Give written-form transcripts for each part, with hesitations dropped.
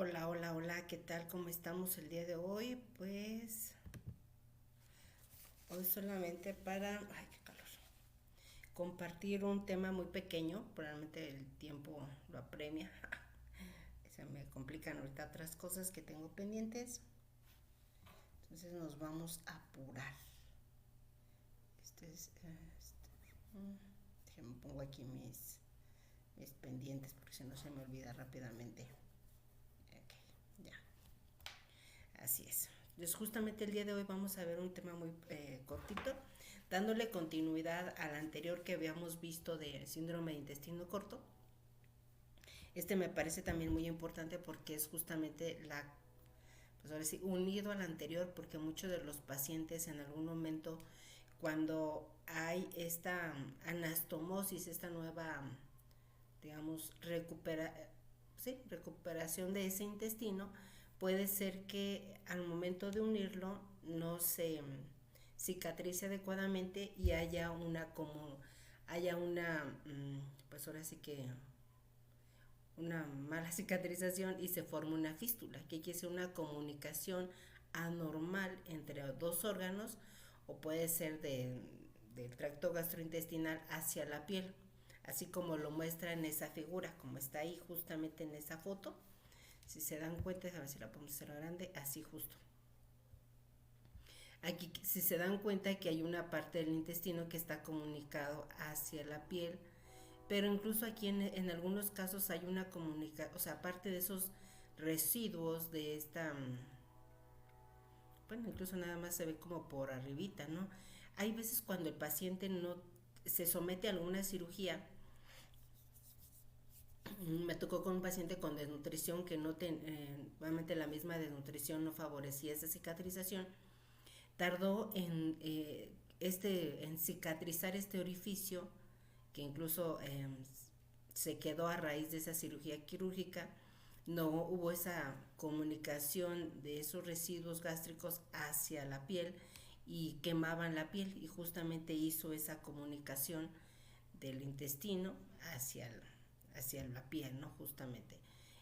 Hola, hola, hola, ¿qué tal? ¿Cómo estamos el día de hoy? Pues hoy solamente para, ay, qué calor, compartir un tema muy pequeño, probablemente el tiempo lo apremia, se me complican ahorita otras cosas que tengo pendientes, entonces nos vamos a apurar. Déjenme pongo aquí mis pendientes porque si no se me olvida rápidamente. Ok, ya. Así es. Entonces justamente el día de hoy vamos a ver un tema muy cortito, dándole continuidad al anterior que habíamos visto de síndrome de intestino corto. Este me parece también muy importante porque es justamente pues ahora sí, unido al anterior, porque muchos de los pacientes en algún momento, cuando hay esta anastomosis, esta nueva, digamos, sí, recuperación de ese intestino, puede ser que al momento de unirlo no se cicatrice adecuadamente y haya una, pues ahora sí que una mala cicatrización y se forma una fístula, que quiere decir una comunicación anormal entre dos órganos o puede ser del tracto gastrointestinal hacia la piel, así como lo muestra en esa figura, como está ahí justamente en esa foto. Si se dan cuenta, a ver si la podemos hacer grande, así justo. Aquí, si se dan cuenta que hay una parte del intestino que está comunicado hacia la piel, pero incluso aquí en algunos casos hay una comunicación, o sea, aparte de esos residuos de esta, bueno, incluso nada más se ve como por arribita, ¿no? Hay veces cuando el paciente no se somete a alguna cirugía. Me tocó con un paciente con desnutrición que obviamente la misma desnutrición no favorecía esa cicatrización. Tardó en cicatrizar este orificio, que incluso se quedó a raíz de esa cirugía quirúrgica. No hubo esa comunicación de esos residuos gástricos hacia la piel y quemaban la piel, y justamente hizo esa comunicación del intestino hacia la piel, ¿no? Justamente.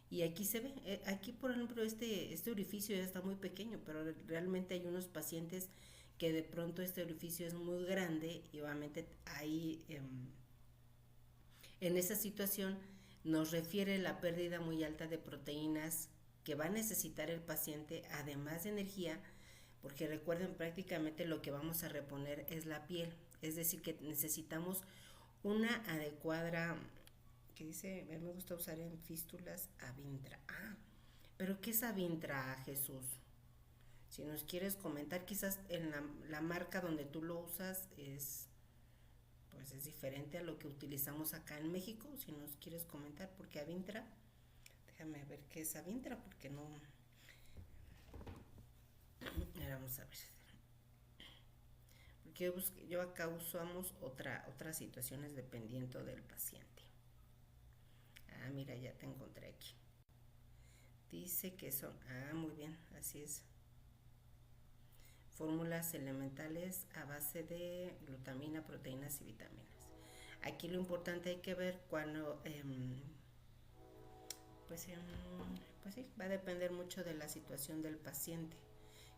Y aquí se ve, aquí por ejemplo este orificio ya está muy pequeño, pero realmente hay unos pacientes que de pronto este orificio es muy grande y obviamente ahí en esa situación nos refiere la pérdida muy alta de proteínas que va a necesitar el paciente, además de energía, porque recuerden, prácticamente lo que vamos a reponer es la piel, es decir, que necesitamos una adecuada, que dice, me gusta usar en fístulas, Avintra. Ah, pero ¿qué es Avintra, Jesús? Si nos quieres comentar, quizás en la marca donde tú lo usas pues es diferente a lo que utilizamos acá en México. Si nos quieres comentar, porque Avintra, déjame ver qué es Avintra, porque no. Ahora vamos a ver. Porque yo acá usamos otras situaciones dependiendo del paciente. Ah, mira, ya te encontré aquí. Dice que son, muy bien, así es. Fórmulas elementales a base de glutamina, proteínas y vitaminas. Aquí lo importante hay que ver cuando, pues, pues sí, va a depender mucho de la situación del paciente,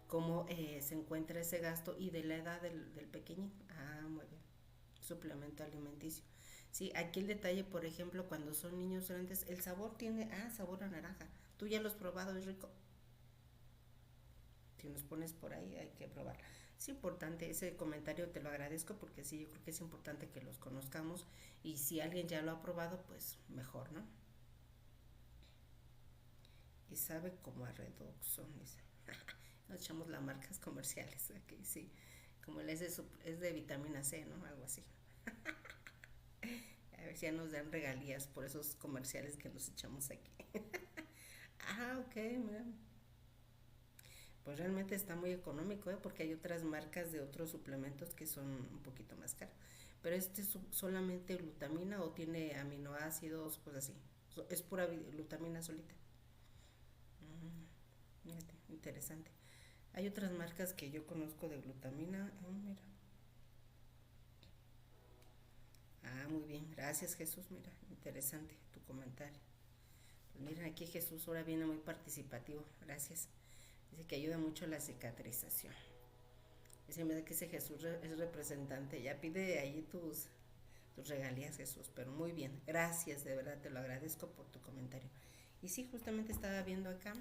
cómo se encuentra ese gasto y de la edad del pequeñín. Ah, muy bien. Suplemento alimenticio. Sí, aquí el detalle, por ejemplo, cuando son niños grandes, el sabor tiene, sabor a naranja. Tú ya lo has probado, es rico. Si nos pones por ahí, hay que probar. Es importante, ese comentario te lo agradezco porque sí, yo creo que es importante que los conozcamos y si alguien ya lo ha probado, pues mejor, ¿no? Y sabe como a redoxon, dice. Nos echamos las marcas comerciales, aquí sí. Como el es de vitamina C, ¿no? Algo así. A ver si ya nos dan regalías por esos comerciales que nos echamos aquí. Ok, mira. Pues realmente está muy económico, ¿eh? Porque hay otras marcas de otros suplementos que son un poquito más caros. Pero este es solamente glutamina o tiene aminoácidos, pues así. Es pura glutamina solita. Fíjate, interesante. Hay otras marcas que yo conozco de glutamina. Mira. Muy bien. Gracias, Jesús. Mira, interesante tu comentario. Miren, aquí Jesús ahora viene muy participativo, gracias. Dice que ayuda mucho la cicatrización. Dice, mira que ese Jesús es representante, ya pide ahí tus regalías, Jesús, pero muy bien, gracias, de verdad te lo agradezco por tu comentario. Y sí, justamente estaba viendo acá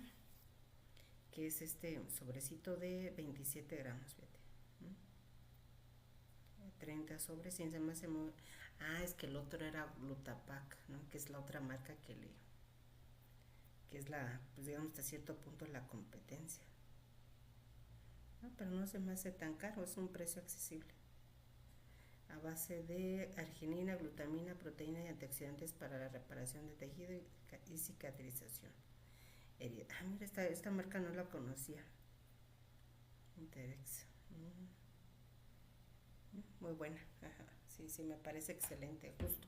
que es este sobrecito de 27 gramos, fíjate. 30 sobres, y se me hace muy... Ah, es que el otro era Glutapac, ¿no? Que es la otra marca que es la, pues digamos hasta cierto punto la competencia. No, pero no se me hace tan caro, es un precio accesible. A base de arginina, glutamina, proteína y antioxidantes para la reparación de tejido y cicatrización. Ah, mira, esta marca no la conocía. Interex. Muy buena. Ajá. Sí, sí, me parece excelente, justo.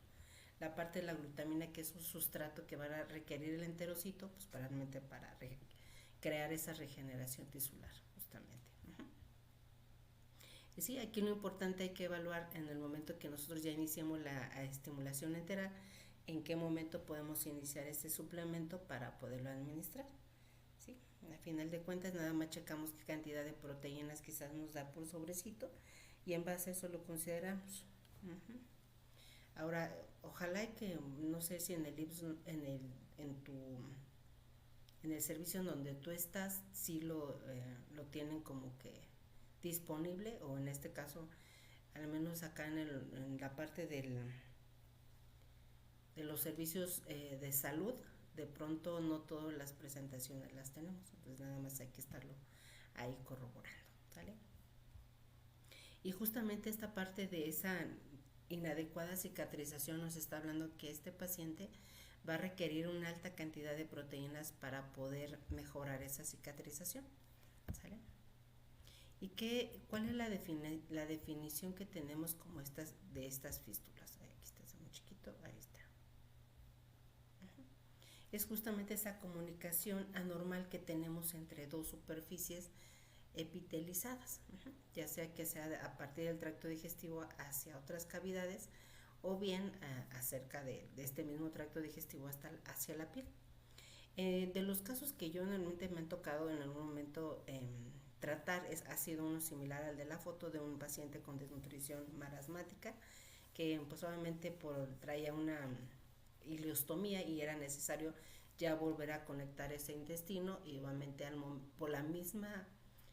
La parte de la glutamina, que es un sustrato que va a requerir el enterocito, pues para crear esa regeneración tisular, justamente. Y sí, aquí lo importante hay que evaluar en el momento que nosotros ya iniciemos la estimulación enteral, en qué momento podemos iniciar ese suplemento para poderlo administrar. ¿Sí? A final de cuentas nada más checamos qué cantidad de proteínas quizás nos da por sobrecito y en base a eso lo consideramos. Ahora, ojalá que, no sé si en el IPS, en el servicio en donde tú estás, sí lo tienen como que disponible, o en este caso, al menos acá en la parte de los servicios de salud, de pronto no todas las presentaciones las tenemos, entonces nada más hay que estarlo ahí corroborando, ¿sale? Y justamente esta parte de esa inadecuada cicatrización nos está hablando que este paciente va a requerir una alta cantidad de proteínas para poder mejorar esa cicatrización, ¿sale? ¿Y cuál es la definición que tenemos como de estas fístulas? Aquí está muy chiquito, ahí está. Es justamente esa comunicación anormal que tenemos entre dos superficies epitelizadas, ya sea que sea a partir del tracto digestivo hacia otras cavidades o bien acerca de este mismo tracto digestivo hacia la piel. De los casos que yo normalmente me han tocado en algún momento tratar, ha sido uno similar al de la foto de un paciente con desnutrición marasmática que pues obviamente traía una ileostomía y era necesario ya volver a conectar ese intestino y obviamente por la misma,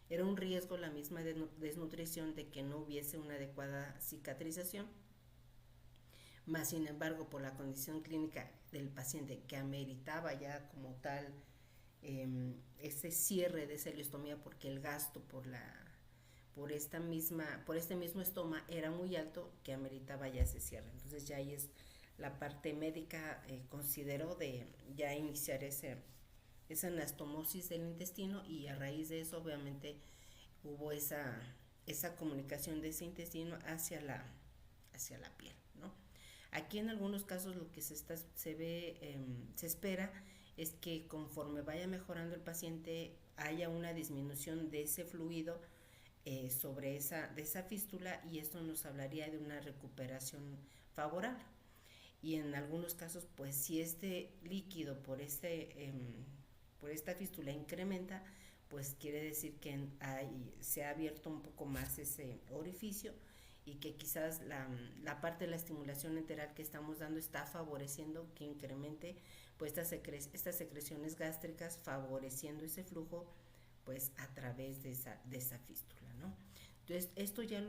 era un riesgo la misma desnutrición de que no hubiese una adecuada cicatrización, más sin embargo por la condición clínica del paciente que ameritaba ya como tal ese cierre de esa ileostomía porque el gasto por este mismo estoma era muy alto que ameritaba ya ese cierre. Entonces ya ahí es la parte médica consideró de ya iniciar esa anastomosis del intestino y a raíz de eso obviamente hubo esa comunicación de ese intestino hacia la piel, ¿no? Aquí en algunos casos lo que se espera es que conforme vaya mejorando el paciente haya una disminución de ese fluido de esa fístula y esto nos hablaría de una recuperación favorable. Y en algunos casos, pues si este líquido por esta fístula incrementa, pues quiere decir que se ha abierto un poco más ese orificio y que quizás la parte de la estimulación enteral que estamos dando está favoreciendo que incremente pues estas secreciones gástricas, favoreciendo ese flujo pues a través de esa fístula, ¿no? Entonces esto ya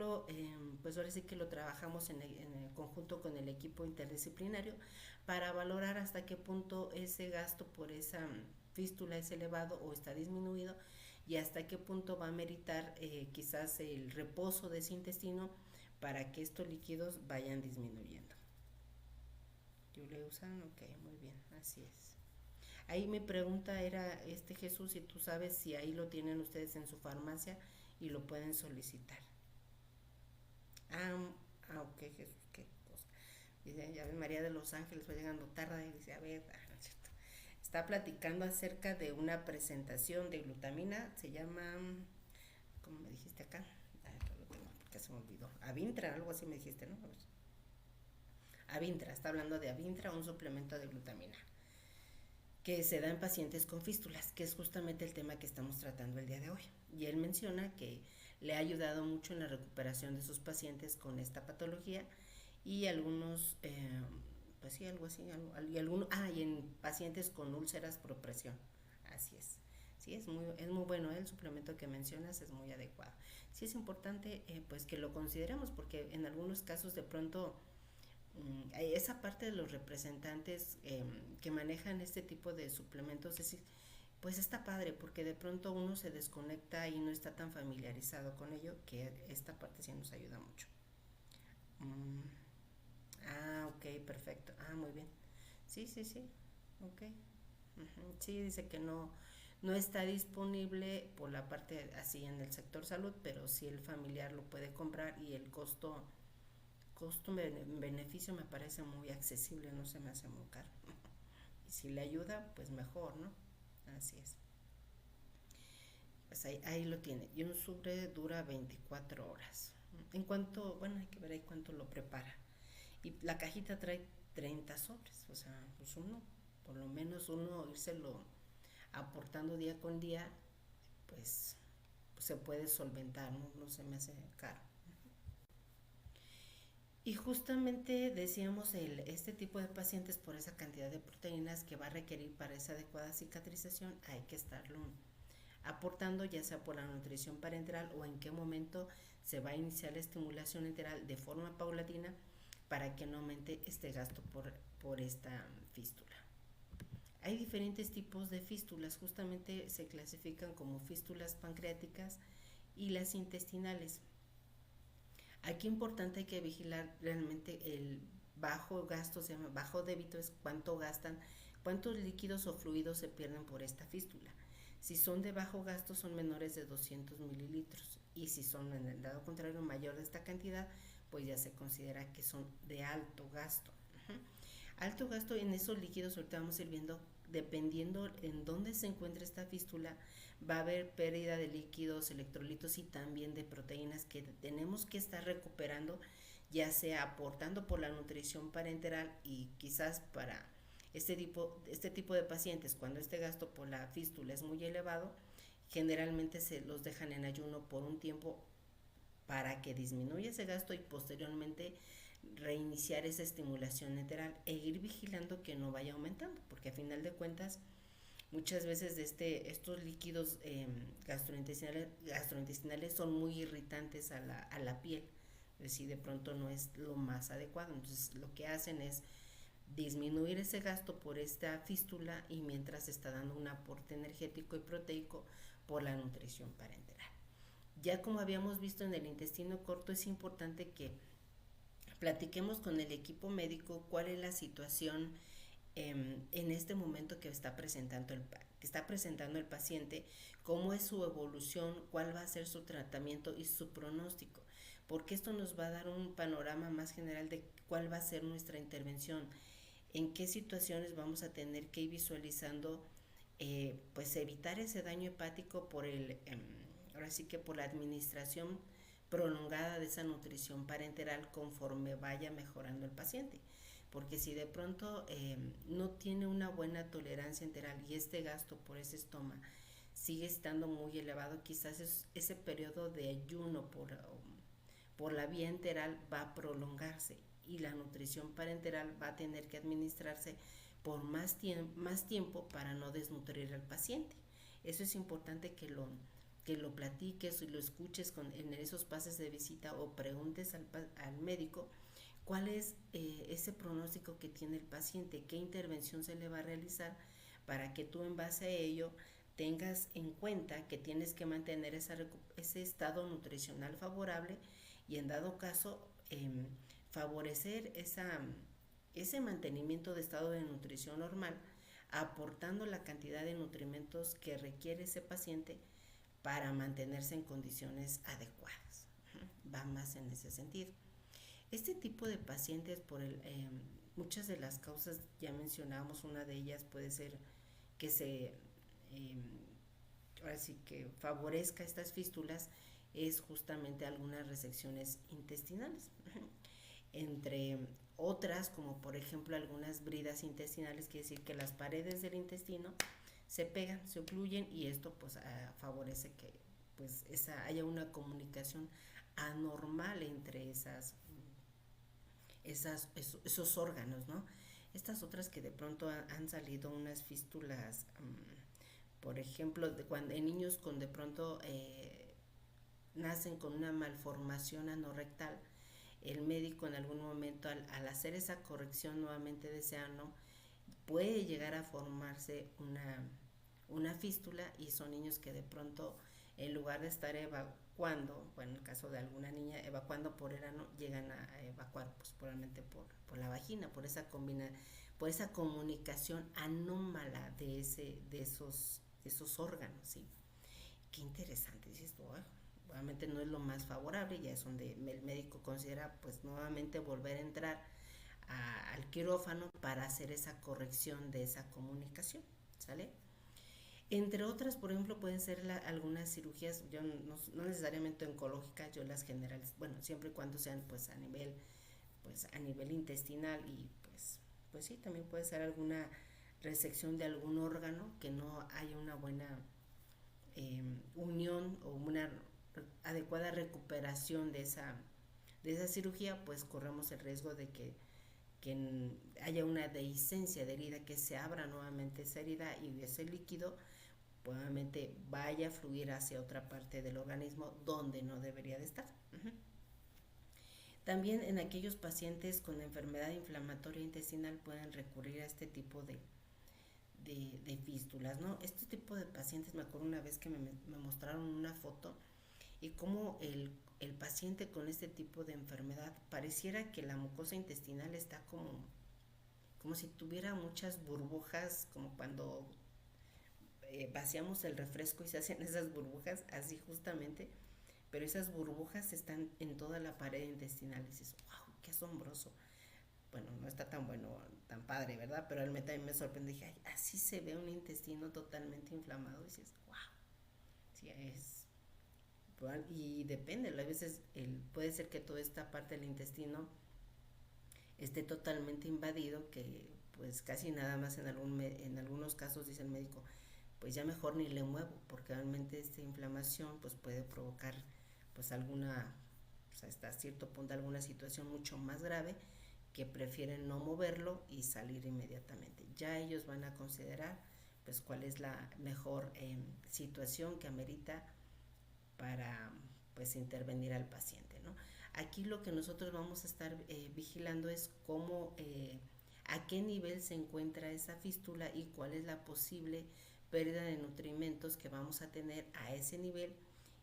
pues ahora sí que lo trabajamos en el conjunto con el equipo interdisciplinario para valorar hasta qué punto ese gasto por esa fístula es elevado o está disminuido y hasta qué punto va a meritar quizás el reposo de ese intestino para que estos líquidos vayan disminuyendo. ¿Le usan? Ok, muy bien, así es. Ahí mi pregunta era, Jesús, si tú sabes si ahí lo tienen ustedes en su farmacia y lo pueden solicitar. Ok, Jesús, qué cosa. Dice, ya ves, María de los Ángeles va llegando tarde y dice, a ver, no es cierto. Está platicando acerca de una presentación de glutamina, se llama, ¿cómo me dijiste acá? Lo tengo porque se me olvidó. Avintra, algo así me dijiste, ¿no? A ver. Avintra, está hablando de Avintra, un suplemento de glutamina. que se da en pacientes con fístulas, que es justamente el tema que estamos tratando el día de hoy. Y él menciona que le ha ayudado mucho en la recuperación de sus pacientes con esta patología y algunos, pues sí, algo así, y algunos, y en pacientes con úlceras por presión. Así es. Sí, es muy bueno, el suplemento que mencionas es muy adecuado. Sí es importante pues que lo consideremos porque en algunos casos de pronto esa parte de los representantes que manejan este tipo de suplementos, es decir, pues está padre porque de pronto uno se desconecta y no está tan familiarizado con ello, que esta parte sí nos ayuda mucho. Mm, ok, perfecto. Muy bien. Sí, sí, sí. Ok. Ujú. Sí, dice que no está disponible por la parte así en el sector salud, pero sí el familiar lo puede comprar y el costo-beneficio me parece muy accesible, no se me hace muy caro. Y si le ayuda, pues mejor, ¿no? Así es. Pues ahí lo tiene. Y un sobre dura 24 horas. En cuanto, bueno, hay que ver ahí cuánto lo prepara. Y la cajita trae 30 sobres, o sea, pues uno, por lo menos uno írselo aportando día con día, pues, pues se puede solventar, ¿no? No se me hace caro. Y justamente decíamos este tipo de pacientes por esa cantidad de proteínas que va a requerir para esa adecuada cicatrización, hay que estarlo aportando ya sea por la nutrición parenteral o en qué momento se va a iniciar la estimulación enteral de forma paulatina para que no aumente este gasto por esta fístula. Hay diferentes tipos de fístulas, justamente se clasifican como fístulas pancreáticas y las intestinales. Aquí importante hay que vigilar realmente el bajo gasto, se llama bajo débito, es cuánto gastan, cuántos líquidos o fluidos se pierden por esta fístula. Si son de bajo gasto son menores de 200 mililitros y si son en el lado contrario mayor de esta cantidad, pues ya se considera que son de alto gasto. Uh-huh. Alto gasto en esos líquidos, ahorita vamos a ir viendo, dependiendo en dónde se encuentra esta fístula, va a haber pérdida de líquidos, electrolitos y también de proteínas que tenemos que estar recuperando, ya sea aportando por la nutrición parenteral y quizás para este tipo de pacientes, cuando este gasto por la fístula es muy elevado, generalmente se los dejan en ayuno por un tiempo para que disminuya ese gasto y posteriormente reiniciar esa estimulación enteral e ir vigilando que no vaya aumentando, porque a final de cuentas muchas veces estos líquidos gastrointestinales son muy irritantes a la piel, es decir, de pronto no es lo más adecuado, entonces lo que hacen es disminuir ese gasto por esta fístula y mientras está dando un aporte energético y proteico por la nutrición parenteral. Ya como habíamos visto en el intestino corto, es importante que platiquemos con el equipo médico cuál es la situación en este momento que está presentando el paciente, cómo es su evolución, cuál va a ser su tratamiento y su pronóstico, porque esto nos va a dar un panorama más general de cuál va a ser nuestra intervención, en qué situaciones vamos a tener que ir visualizando, pues evitar ese daño hepático ahora sí que por la administración prolongada de esa nutrición parenteral conforme vaya mejorando el paciente. Porque si de pronto no tiene una buena tolerancia enteral y este gasto por ese estómago sigue estando muy elevado, quizás ese periodo de ayuno por la vía enteral va a prolongarse y la nutrición parenteral va a tener que administrarse por más tiempo para no desnutrir al paciente. Eso es importante que lo platiques y lo escuches en esos pases de visita o preguntes al médico cuál es ese pronóstico que tiene el paciente, qué intervención se le va a realizar para que tú en base a ello tengas en cuenta que tienes que mantener ese estado nutricional favorable y en dado caso favorecer ese mantenimiento de estado de nutrición normal aportando la cantidad de nutrimentos que requiere ese paciente para mantenerse en condiciones adecuadas. Va más en ese sentido. Este tipo de pacientes, muchas de las causas ya mencionamos, una de ellas puede ser que ahora sí que favorezca estas fístulas, es justamente algunas resecciones intestinales. entre otras, como por ejemplo algunas bridas intestinales, quiere decir que las paredes del intestino se pegan, se ocluyen y esto pues favorece que pues haya una comunicación anormal entre esos órganos, ¿no? Estas otras que de pronto han salido unas fístulas, por ejemplo, en niños con de pronto nacen con una malformación anorrectal, el médico en algún momento al hacer esa corrección nuevamente de ese ano puede llegar a formarse una fístula y son niños que de pronto en lugar de estar evacuando, bueno, en el caso de alguna niña evacuando por el ano, llegan a evacuar pues probablemente por la vagina, por esa comunicación anómala de esos órganos, ¿sí? Qué interesante, dices tú, obviamente no es lo más favorable, ya es donde el médico considera pues nuevamente volver a entrar al quirófano para hacer esa corrección de esa comunicación, ¿sale? Entre otras, por ejemplo, pueden ser algunas cirugías, yo no necesariamente oncológicas, yo las generales, bueno, siempre y cuando sean pues a nivel intestinal y pues sí, también puede ser alguna resección de algún órgano que no haya una buena unión o una adecuada recuperación de esa cirugía, pues corremos el riesgo de que haya una dehiscencia de herida, que se abra nuevamente esa herida y ese líquido probablemente vaya a fluir hacia otra parte del organismo donde no debería de estar. También en aquellos pacientes con enfermedad inflamatoria intestinal pueden recurrir a este tipo de fístulas, ¿no? Este tipo de pacientes, me acuerdo una vez que me mostraron una foto y cómo el paciente con este tipo de enfermedad pareciera que la mucosa intestinal está como si tuviera muchas burbujas, como cuando vaciamos el refresco y se hacen esas burbujas, así justamente, pero esas burbujas están en toda la pared intestinal y dices, wow, qué asombroso. Bueno, no está tan bueno, tan padre, ¿verdad? Pero él también me sorprende, dije, ay, así se ve un intestino totalmente inflamado, y dices, wow, sí es. Y depende, a veces puede ser que toda esta parte del intestino esté totalmente invadido, que pues casi nada más en algunos casos dice el médico, pues ya mejor ni le muevo, porque realmente esta inflamación pues puede provocar pues alguna, pues hasta cierto punto alguna situación mucho más grave, que prefieren no moverlo y salir inmediatamente. Ya ellos van a considerar pues cuál es la mejor situación que amerita para pues intervenir al paciente, ¿no? Aquí lo que nosotros vamos a estar vigilando es a qué nivel se encuentra esa fístula y cuál es la posible pérdida de nutrimentos que vamos a tener a ese nivel,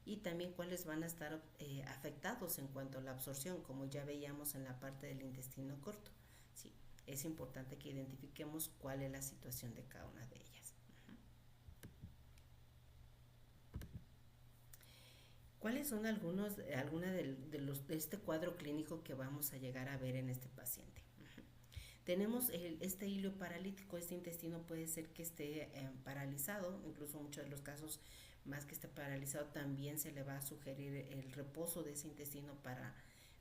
y también cuáles van a estar afectados en cuanto a la absorción, como ya veíamos en la parte del intestino corto. Sí, es importante que identifiquemos cuál es la situación de cada una de ellas. ¿Cuáles son algunas de este cuadro clínico que vamos a llegar a ver en este paciente? Tenemos este hilo paralítico, este intestino puede ser que esté paralizado, incluso en muchos de los casos, más que esté paralizado, también se le va a sugerir el reposo de ese intestino para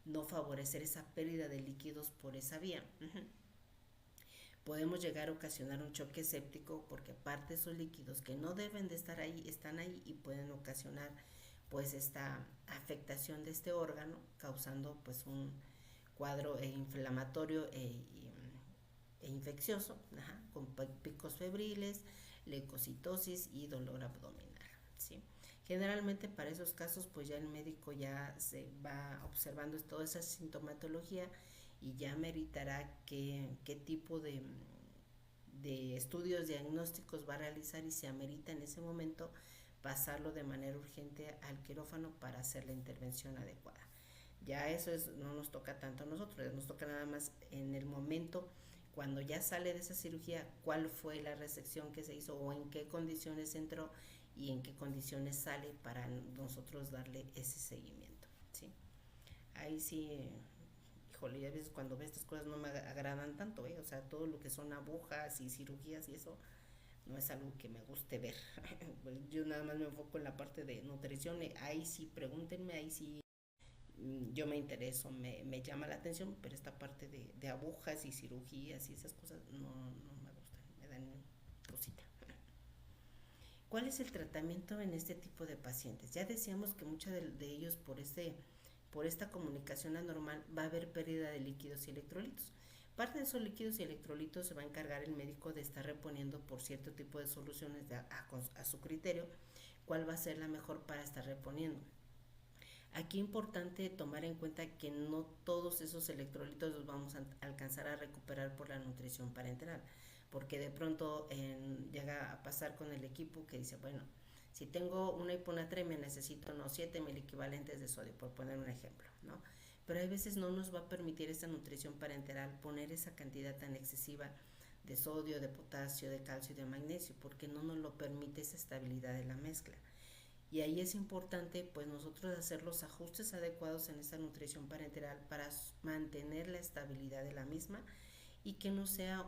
no favorecer esa pérdida de líquidos por esa vía. Podemos llegar a ocasionar un choque séptico porque parte de esos líquidos que no deben de estar ahí, están ahí y pueden ocasionar pues esta afectación de este órgano, causando pues un cuadro inflamatorio e infeccioso, con picos febriles, leucocitosis y dolor abdominal, ¿sí? Generalmente para esos casos pues ya el médico ya se va observando toda esa sintomatología y ya meritará qué tipo de estudios diagnósticos va a realizar, y se amerita en ese momento pasarlo de manera urgente al quirófano para hacer la intervención adecuada. Ya eso no nos toca tanto a nosotros, nos toca nada más en el momento cuando ya sale de esa cirugía, cuál fue la resección que se hizo o en qué condiciones entró y en qué condiciones sale para nosotros darle ese seguimiento, ¿sí? Ahí sí, híjole, a veces cuando veo estas cosas no me agradan tanto, o sea, todo lo que son agujas y cirugías y eso no es algo que me guste ver. Pues yo nada más me enfoco en la parte de nutrición, ahí sí pregúntenme, ahí sí yo me intereso, me llama la atención, pero esta parte de agujas y cirugías y esas cosas no me gustan, me dan cosita. ¿Cuál es el tratamiento en este tipo de pacientes? Ya decíamos que muchos de ellos por esta comunicación anormal va a haber pérdida de líquidos y electrolitos. Parte de esos líquidos y electrolitos se va a encargar el médico de estar reponiendo por cierto tipo de soluciones a su criterio, cuál va a ser la mejor para estar reponiendo. Aquí es importante tomar en cuenta que no todos esos electrolitos los vamos a alcanzar a recuperar por la nutrición parenteral, porque de pronto llega a pasar con el equipo que dice, bueno, si tengo una hiponatremia necesito 7.000 equivalentes de sodio, por poner un ejemplo, ¿no? Pero hay veces no nos va a permitir esta nutrición parenteral poner esa cantidad tan excesiva de sodio, de potasio, de calcio y de magnesio, porque no nos lo permite esa estabilidad de la mezcla. Y ahí es importante pues nosotros hacer los ajustes adecuados en esta nutrición parenteral para mantener la estabilidad de la misma y que no sea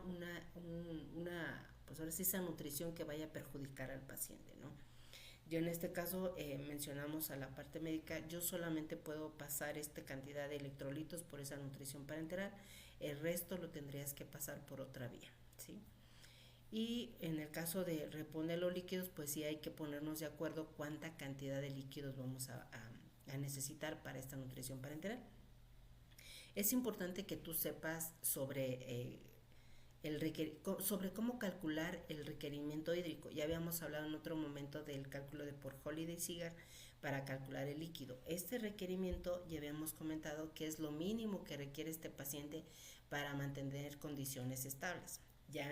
pues ahora sí esa nutrición que vaya a perjudicar al paciente, ¿no? Yo en este caso mencionamos a la parte médica, yo solamente puedo pasar esta cantidad de electrolitos por esa nutrición parenteral, el resto lo tendrías que pasar por otra vía, ¿sí? Y en el caso de reponer los líquidos, pues sí hay que ponernos de acuerdo cuánta cantidad de líquidos vamos a necesitar para esta nutrición parenteral. Es importante que tú sepas sobre cómo calcular el requerimiento hídrico. Ya habíamos hablado en otro momento del cálculo de por Holiday Cigar para calcular el líquido. Este requerimiento ya habíamos comentado que es lo mínimo que requiere este paciente para mantener condiciones estables. Ya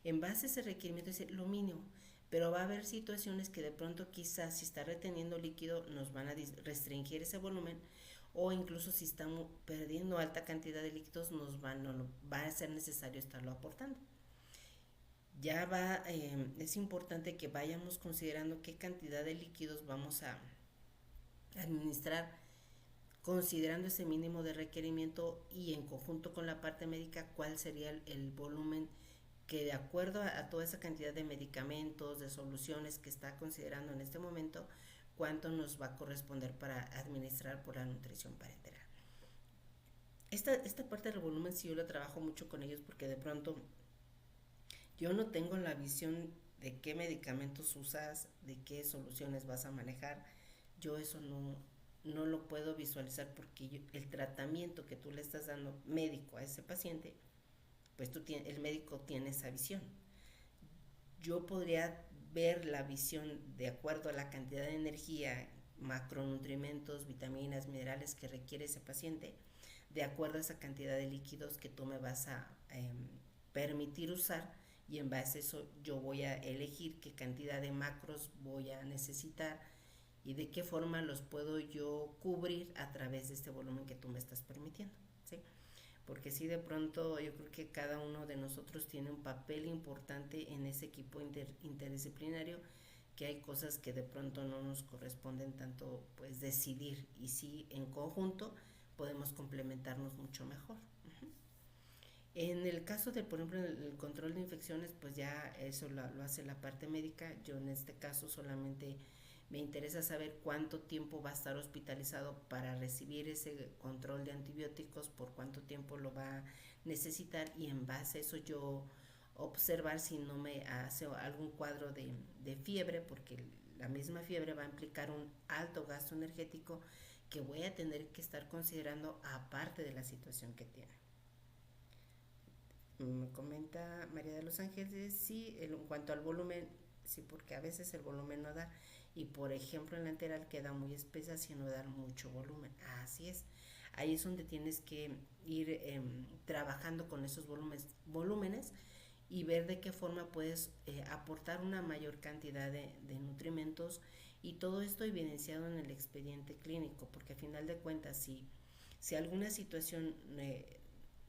en base a ese requerimiento es lo mínimo, pero va a haber situaciones que de pronto quizás si está reteniendo líquido nos van a restringir ese volumen, o incluso si estamos perdiendo alta cantidad de líquidos va a ser necesario estarlo aportando. Es importante que vayamos considerando qué cantidad de líquidos vamos a administrar considerando ese mínimo de requerimiento y en conjunto con la parte médica cuál sería el volumen que de acuerdo a toda esa cantidad de medicamentos, de soluciones que está considerando en este momento, cuánto nos va a corresponder para administrar por la nutrición parenteral. Esta parte del volumen sí yo lo trabajo mucho con ellos porque de pronto yo no tengo la visión de qué medicamentos usas, de qué soluciones vas a manejar. Yo eso no lo puedo visualizar porque el tratamiento que tú le estás dando médico a ese paciente, pues el médico tiene esa visión. Yo podría ver la visión de acuerdo a la cantidad de energía, macronutrientes, vitaminas, minerales que requiere ese paciente, de acuerdo a esa cantidad de líquidos que tú me vas a permitir usar, y en base a eso yo voy a elegir qué cantidad de macros voy a necesitar y de qué forma los puedo yo cubrir a través de este volumen que tú me estás permitiendo, ¿sí? Porque si de pronto yo creo que cada uno de nosotros tiene un papel importante en ese equipo interdisciplinario, que hay cosas que de pronto no nos corresponden tanto pues decidir, y sí en conjunto podemos complementarnos mucho mejor. En el caso de, por ejemplo, el control de infecciones, pues ya eso lo hace la parte médica. Yo en este caso solamente me interesa saber cuánto tiempo va a estar hospitalizado para recibir ese control de antibióticos, por cuánto tiempo lo va a necesitar, y en base a eso yo observar si no me hace algún cuadro de fiebre, porque la misma fiebre va a implicar un alto gasto energético que voy a tener que estar considerando aparte de la situación que tiene. Me comenta María de los Ángeles, sí, en cuanto al volumen, sí, porque a veces el volumen no da, y por ejemplo en la enteral queda muy espesa sin no dar mucho volumen. Así es, ahí es donde tienes que ir trabajando con esos volúmenes y ver de qué forma puedes aportar una mayor cantidad de nutrimentos, y todo esto evidenciado en el expediente clínico, porque a final de cuentas si alguna situación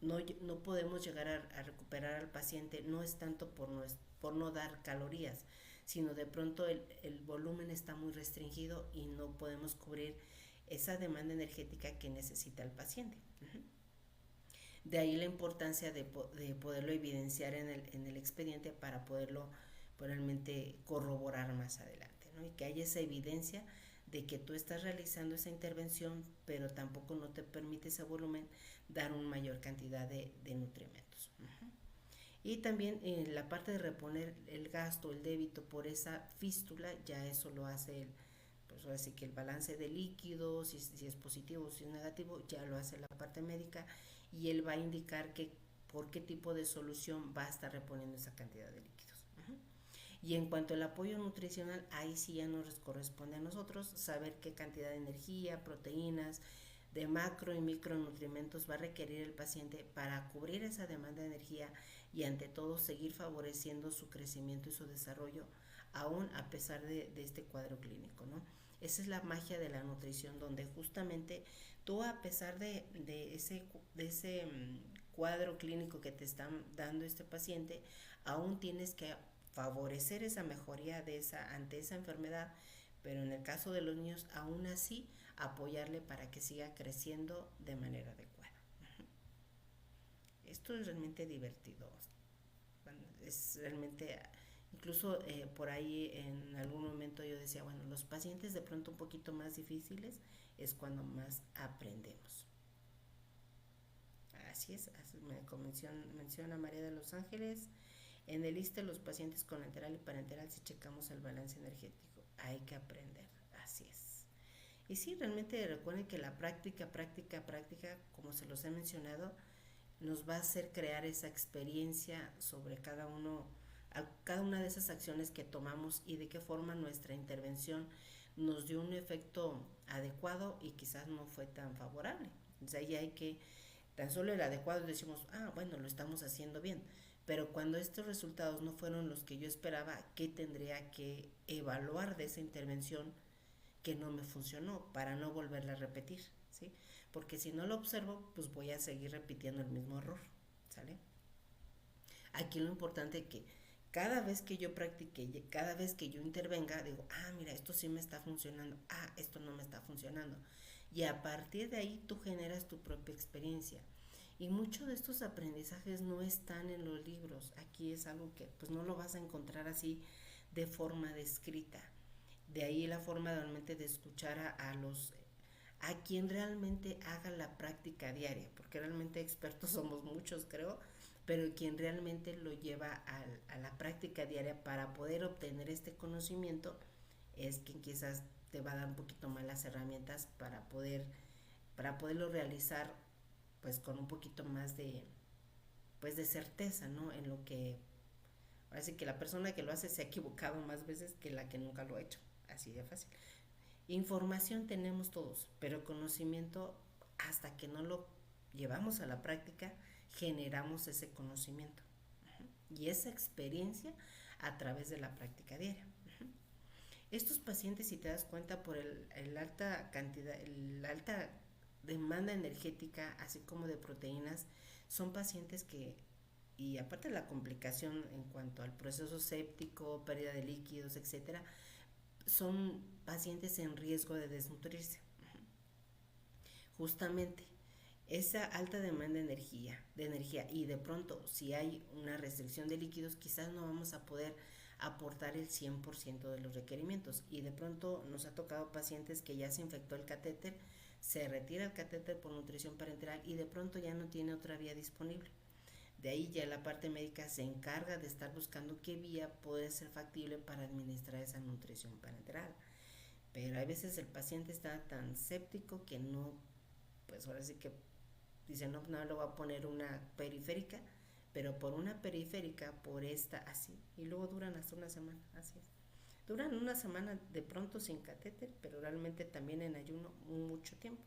no podemos llegar a recuperar al paciente, no es tanto por no dar calorías, sino de pronto el volumen está muy restringido y no podemos cubrir esa demanda energética que necesita el paciente. De ahí la importancia de poderlo evidenciar en el expediente para poderlo realmente corroborar más adelante, ¿no? Y que haya esa evidencia de que tú estás realizando esa intervención, pero tampoco no te permite ese volumen dar una mayor cantidad de nutrimentos. Y también en la parte de reponer el gasto, el débito por esa fístula, ya eso lo hace pues ahora sí que el balance de líquidos, si es positivo o si es negativo, ya lo hace la parte médica y él va a indicar por qué tipo de solución va a estar reponiendo esa cantidad de líquidos. Y en cuanto al apoyo nutricional, ahí sí ya nos corresponde a nosotros saber qué cantidad de energía, proteínas, de macro y micronutrientes va a requerir el paciente para cubrir esa demanda de energía y ante todo seguir favoreciendo su crecimiento y su desarrollo aún a pesar de este cuadro clínico, ¿no? Esa es la magia de la nutrición, donde justamente tú a pesar de ese cuadro clínico que te están dando este paciente, aún tienes que favorecer esa mejoría ante esa enfermedad, pero en el caso de los niños aún así apoyarle para que siga creciendo de manera adecuada. Esto es realmente divertido, es realmente, incluso por ahí en algún momento yo decía, bueno, los pacientes de pronto un poquito más difíciles es cuando más aprendemos. Así es, menciona María de los Ángeles. En el ISSSTE los pacientes con enteral y parenteral si checamos el balance energético, hay que aprender, así es. Y sí, realmente recuerden que la práctica, como se los he mencionado, nos va a hacer crear esa experiencia sobre cada una de esas acciones que tomamos y de qué forma nuestra intervención nos dio un efecto adecuado y quizás no fue tan favorable. Entonces ahí hay que, tan solo el adecuado decimos, bueno, lo estamos haciendo bien, pero cuando estos resultados no fueron los que yo esperaba, ¿qué tendría que evaluar de esa intervención que no me funcionó para no volverla a repetir? ¿Sí? Porque si no lo observo, pues voy a seguir repitiendo el mismo error, ¿sale? Aquí lo importante es que cada vez que yo practique, cada vez que yo intervenga, digo, mira, esto sí me está funcionando, esto no me está funcionando. Y a partir de ahí tú generas tu propia experiencia. Y muchos de estos aprendizajes no están en los libros. Aquí es algo que pues no lo vas a encontrar así de forma descrita. De ahí la forma realmente de escuchar a quien realmente haga la práctica diaria, porque realmente expertos somos muchos, creo, pero quien realmente lo lleva a la práctica diaria para poder obtener este conocimiento es quien quizás te va a dar un poquito más las herramientas para poderlo realizar pues con un poquito más de certeza, ¿no? En lo que parece que la persona que lo hace se ha equivocado más veces que la que nunca lo ha hecho, así de fácil. Información tenemos todos, pero conocimiento, hasta que no lo llevamos a la práctica, generamos ese conocimiento y esa experiencia a través de la práctica diaria. Estos pacientes, si te das cuenta, por el alta cantidad, la alta demanda energética, así como de proteínas, son pacientes que, y aparte de la complicación en cuanto al proceso séptico, pérdida de líquidos, etcétera, son pacientes en riesgo de desnutrirse. Justamente esa alta demanda de energía y de pronto si hay una restricción de líquidos, quizás no vamos a poder aportar el 100% de los requerimientos, y de pronto nos ha tocado pacientes que ya se infectó el catéter, se retira el catéter por nutrición parenteral y de pronto ya no tiene otra vía disponible. De ahí ya la parte médica se encarga de estar buscando qué vía puede ser factible para administrar esa nutrición parenteral. Pero a veces el paciente está tan séptico que no, pues ahora sí que dice, no, no le voy a poner una periférica, pero por una periférica, por esta, así. Y luego duran hasta una semana, así es. Duran una semana de pronto sin catéter, pero realmente también en ayuno mucho tiempo.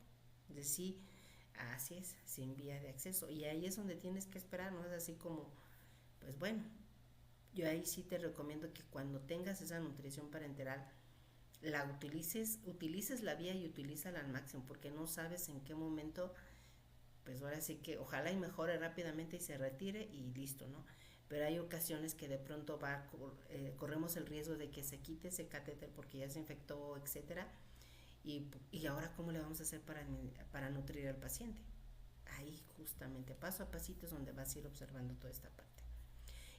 Es decir, así es, sin vía de acceso. Y ahí es donde tienes que esperar, ¿no? Es así como, pues bueno, yo ahí sí te recomiendo que cuando tengas esa nutrición parenteral, la utilices la vía y utilízala al máximo, porque no sabes en qué momento, pues ahora sí que ojalá y mejore rápidamente y se retire y listo, ¿no? Pero hay ocasiones que de pronto corremos el riesgo de que se quite ese catéter porque ya se infectó, etcétera. Y ahora, ¿cómo le vamos a hacer para nutrir al paciente? Ahí justamente, paso a pasito, es donde vas a ir observando toda esta parte.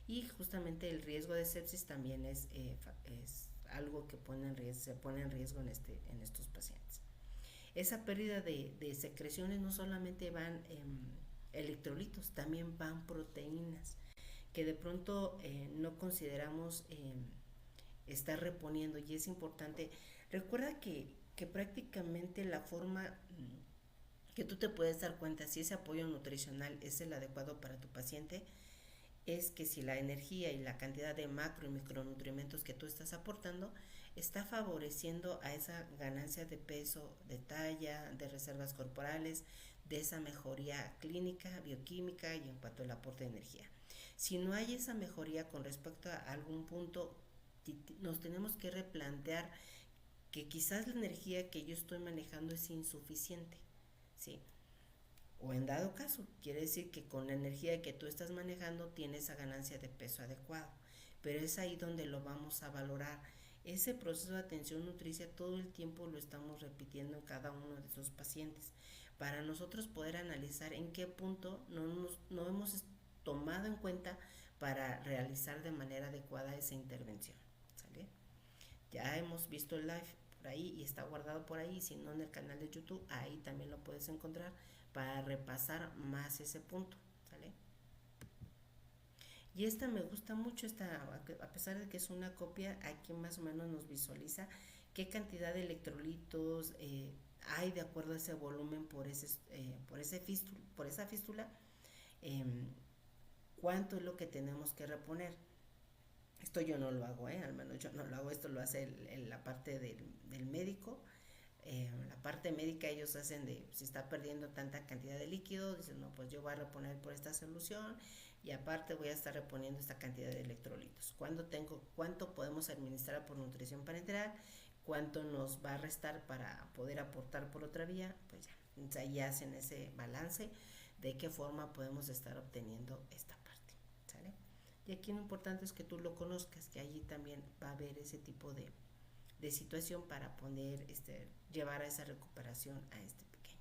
Y justamente el riesgo de sepsis también es algo que se pone en riesgo en estos pacientes. Esa pérdida de secreciones no solamente van electrolitos, también van proteínas que de pronto no consideramos estar reponiendo, y es importante. Recuerda que prácticamente la forma que tú te puedes dar cuenta si ese apoyo nutricional es el adecuado para tu paciente es que si la energía y la cantidad de macro y micronutrientes que tú estás aportando está favoreciendo a esa ganancia de peso, de talla, de reservas corporales, de esa mejoría clínica, bioquímica y en cuanto al aporte de energía. Si no hay esa mejoría con respecto a algún punto, nos tenemos que replantear que quizás la energía que yo estoy manejando es insuficiente, ¿sí? O en dado caso, quiere decir que con la energía que tú estás manejando tienes esa ganancia de peso adecuado. Pero es ahí donde lo vamos a valorar. Ese proceso de atención nutricia todo el tiempo lo estamos repitiendo en cada uno de esos pacientes para nosotros poder analizar en qué punto no hemos tomado en cuenta para realizar de manera adecuada esa intervención. ¿Sale? Ya hemos visto el live por ahí y está guardado por ahí, si no en el canal de YouTube, ahí también lo puedes encontrar para repasar más ese punto, ¿sale? Y esta me gusta mucho, a pesar de que es una copia, aquí más o menos nos visualiza qué cantidad de electrolitos hay de acuerdo a ese volumen por esa fístula, eh, cuánto es lo que tenemos que reponer. Esto yo no lo hago, al menos yo no lo hago, esto lo hace la parte del médico. La parte médica ellos hacen de si está perdiendo tanta cantidad de líquido, dicen no, pues yo voy a reponer por esta solución y aparte voy a estar reponiendo esta cantidad de electrolitos. ¿Cuánto podemos administrar por nutrición parenteral? ¿Cuánto nos va a restar para poder aportar por otra vía? Pues ya, entonces ahí hacen ese balance de qué forma podemos estar obteniendo esta parte, ¿sale? Y aquí lo importante es que tú lo conozcas, que allí también va a haber ese tipo de situación para poder llevar a esa recuperación a este pequeño.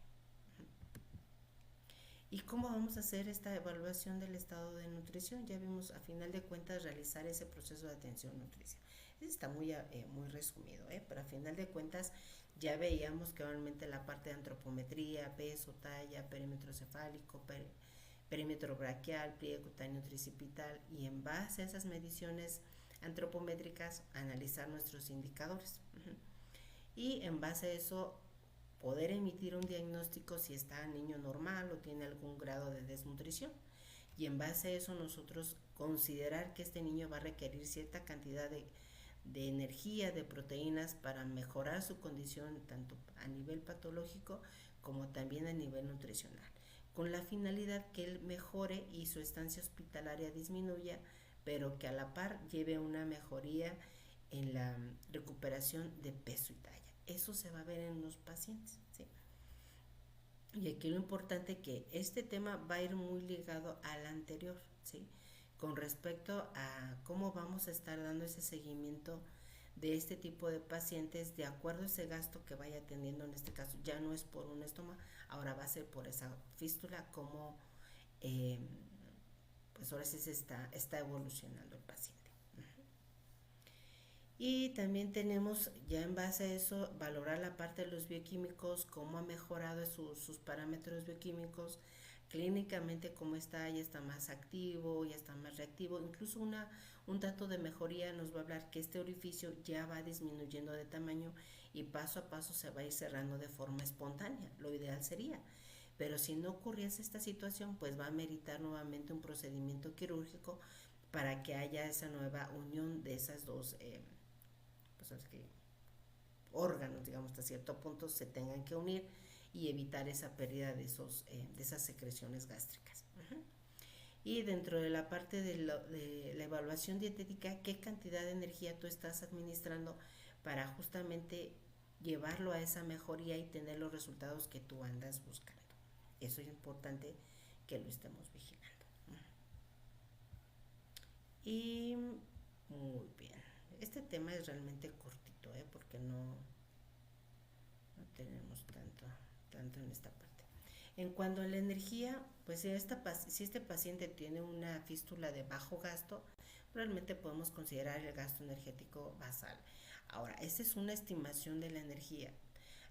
¿Y cómo vamos a hacer esta evaluación del estado de nutrición? Ya vimos a final de cuentas realizar ese proceso de atención nutricia. Está muy resumido, pero a final de cuentas ya veíamos que obviamente la parte de antropometría, peso, talla, perímetro cefálico, perímetro braquial, pliegue cutáneo tricipital, y en base a esas mediciones antropométricas analizar nuestros indicadores y en base a eso poder emitir un diagnóstico si está niño normal o tiene algún grado de desnutrición, y en base a eso nosotros considerar que este niño va a requerir cierta cantidad de energía, de proteínas para mejorar su condición tanto a nivel patológico como también a nivel nutricional, con la finalidad que él mejore y su estancia hospitalaria disminuya, pero que a la par lleve una mejoría en la recuperación de peso y talla. Eso se va a ver en los pacientes, ¿sí? Y aquí lo importante es que este tema va a ir muy ligado al anterior, ¿sí? Con respecto a cómo vamos a estar dando ese seguimiento de este tipo de pacientes de acuerdo a ese gasto que vaya teniendo. En este caso ya no es por un estómago, ahora va a ser por esa fístula, como pues ahora sí se está evolucionando el paciente. Y también tenemos ya en base a eso valorar la parte de los bioquímicos, cómo ha mejorado sus parámetros bioquímicos, clínicamente cómo está, ya está más activo, ya está más reactivo. Incluso un dato de mejoría nos va a hablar que este orificio ya va disminuyendo de tamaño y paso a paso se va a ir cerrando de forma espontánea. Lo ideal sería, pero si no ocurriese esta situación, pues va a meritar nuevamente un procedimiento quirúrgico para que haya esa nueva unión de esas dos pues, que órganos, digamos, hasta cierto punto se tengan que unir y evitar esa pérdida de esas secreciones gástricas. Y dentro de la parte de la evaluación dietética, ¿qué cantidad de energía tú estás administrando para justamente llevarlo a esa mejoría y tener los resultados que tú andas buscando? Eso es importante que lo estemos vigilando. Y muy bien. Este tema es realmente cortito, porque no tenemos tanto en esta parte. En cuanto a la energía, pues si este paciente tiene una fístula de bajo gasto, realmente podemos considerar el gasto energético basal. Ahora, esta es una estimación de la energía.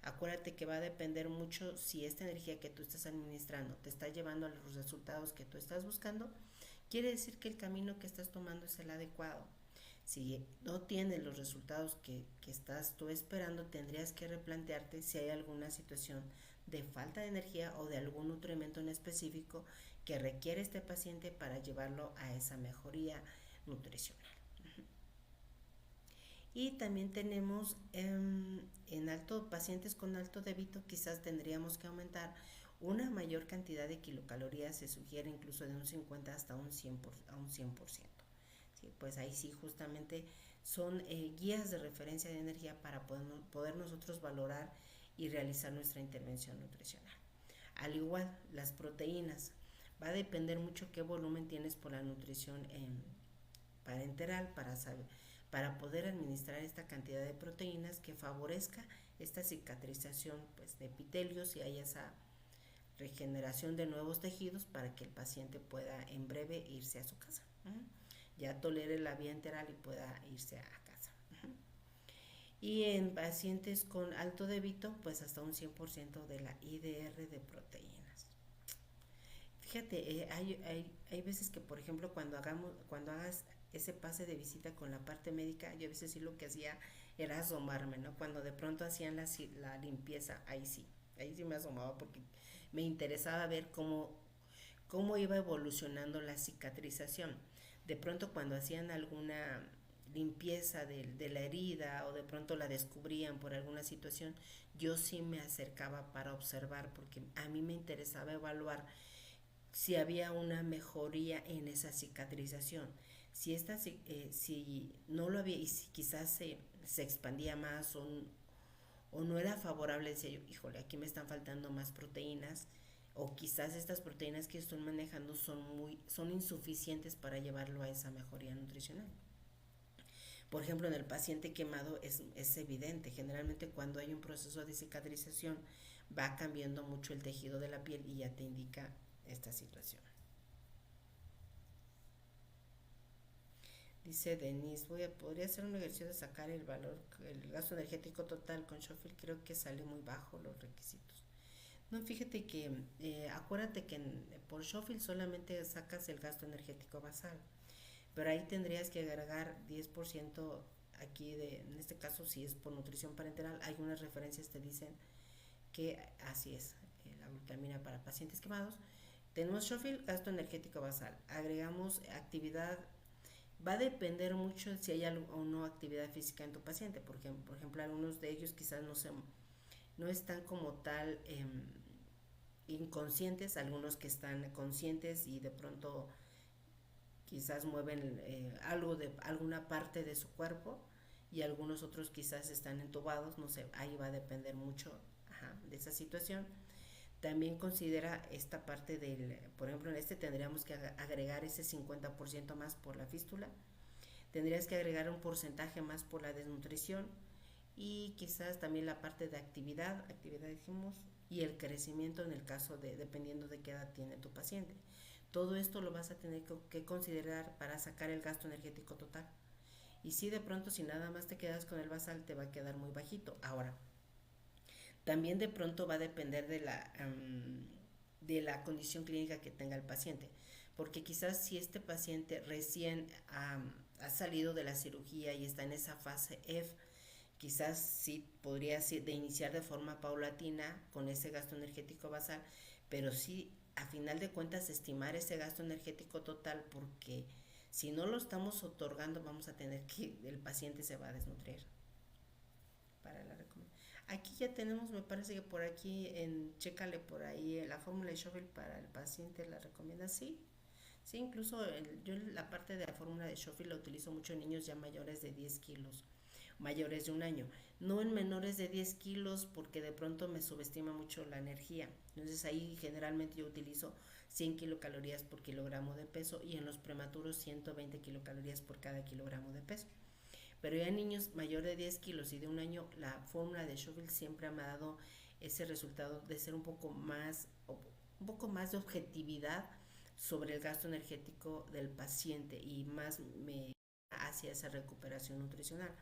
Acuérdate que va a depender mucho si esta energía que tú estás administrando te está llevando a los resultados que tú estás buscando. Quiere decir que el camino que estás tomando es el adecuado. Si no tienes los resultados que estás tú esperando, tendrías que replantearte si hay alguna situación de falta de energía o de algún nutriente en específico que requiere este paciente para llevarlo a esa mejoría nutricional. Y también tenemos pacientes con alto débito, quizás tendríamos que aumentar una mayor cantidad de kilocalorías, se sugiere incluso de un 50 hasta un 100%. ¿Sí? Pues ahí sí justamente son guías de referencia de energía para poder nosotros valorar y realizar nuestra intervención nutricional. Al igual, las proteínas, va a depender mucho qué volumen tienes por la nutrición parenteral para poder administrar esta cantidad de proteínas que favorezca esta cicatrización pues, de epitelios y haya esa regeneración de nuevos tejidos para que el paciente pueda en breve irse a su casa. Ya tolere la vía enteral y pueda irse a casa. Y en pacientes con alto débito, pues hasta un 100% de la IDR de proteínas. Fíjate, hay veces que, por ejemplo, cuando hagas ese pase de visita con la parte médica, yo a veces sí lo que hacía era asomarme, ¿no? Cuando de pronto hacían la limpieza, ahí sí me asomaba porque me interesaba ver cómo iba evolucionando la cicatrización. De pronto cuando hacían alguna limpieza de la herida o de pronto la descubrían por alguna situación, yo sí me acercaba para observar porque a mí me interesaba evaluar si había una mejoría en esa cicatrización. Si no lo había y si quizás se expandía más o no era favorable, decía yo, híjole, aquí me están faltando más proteínas o quizás estas proteínas que estoy manejando son insuficientes para llevarlo a esa mejoría nutricional. Por ejemplo, en el paciente quemado es evidente, generalmente cuando hay un proceso de cicatrización va cambiando mucho el tejido de la piel y ya te indica esta situación. Dice Denise, podría hacer un ejercicio de sacar el gasto energético total con Schofield, creo que sale muy bajo los requisitos. No, fíjate que acuérdate que por Schofield solamente sacas el gasto energético basal, pero ahí tendrías que agregar 10% aquí, en este caso si es por nutrición parenteral, hay unas referencias que te dicen que así es, la glutamina para pacientes quemados. Tenemos Schofield, gasto energético basal, agregamos actividad. Va a depender mucho si hay o no actividad física en tu paciente, porque por ejemplo algunos de ellos quizás no están como tal inconscientes, algunos que están conscientes y de pronto quizás mueven algo de alguna parte de su cuerpo y algunos otros quizás están entubados, no sé, ahí va a depender mucho de esa situación. También considera esta parte por ejemplo en este tendríamos que agregar ese 50% más por la fístula, tendrías que agregar un porcentaje más por la desnutrición y quizás también la parte de actividad dijimos, y el crecimiento en el caso dependiendo de qué edad tiene tu paciente. Todo esto lo vas a tener que considerar para sacar el gasto energético total. Y si de pronto si nada más te quedas con el basal te va a quedar muy bajito. Ahora, también de pronto va a depender de la condición clínica que tenga el paciente, porque quizás si este paciente recién ha salido de la cirugía y está en esa fase F, quizás sí podría de iniciar de forma paulatina con ese gasto energético basal, pero sí a final de cuentas estimar ese gasto energético total, porque si no lo estamos otorgando vamos a tener que el paciente se va a desnutrir. Para la recomendación. Aquí ya tenemos, me parece que por aquí, chécale por ahí la fórmula de Schofield para el paciente, la recomienda, sí. Sí, incluso yo la parte de la fórmula de Schofield la utilizo mucho en niños ya mayores de 10 kilos, mayores de un año, no en menores de 10 kilos porque de pronto me subestima mucho la energía. Entonces ahí generalmente yo utilizo 100 kilocalorías por kilogramo de peso y en los prematuros 120 kilocalorías por cada kilogramo de peso. Pero ya en niños mayor de 10 kilos y de un año, la fórmula de Schofield siempre me ha dado ese resultado de ser un poco más de objetividad sobre el gasto energético del paciente y más me hacia esa recuperación nutricional.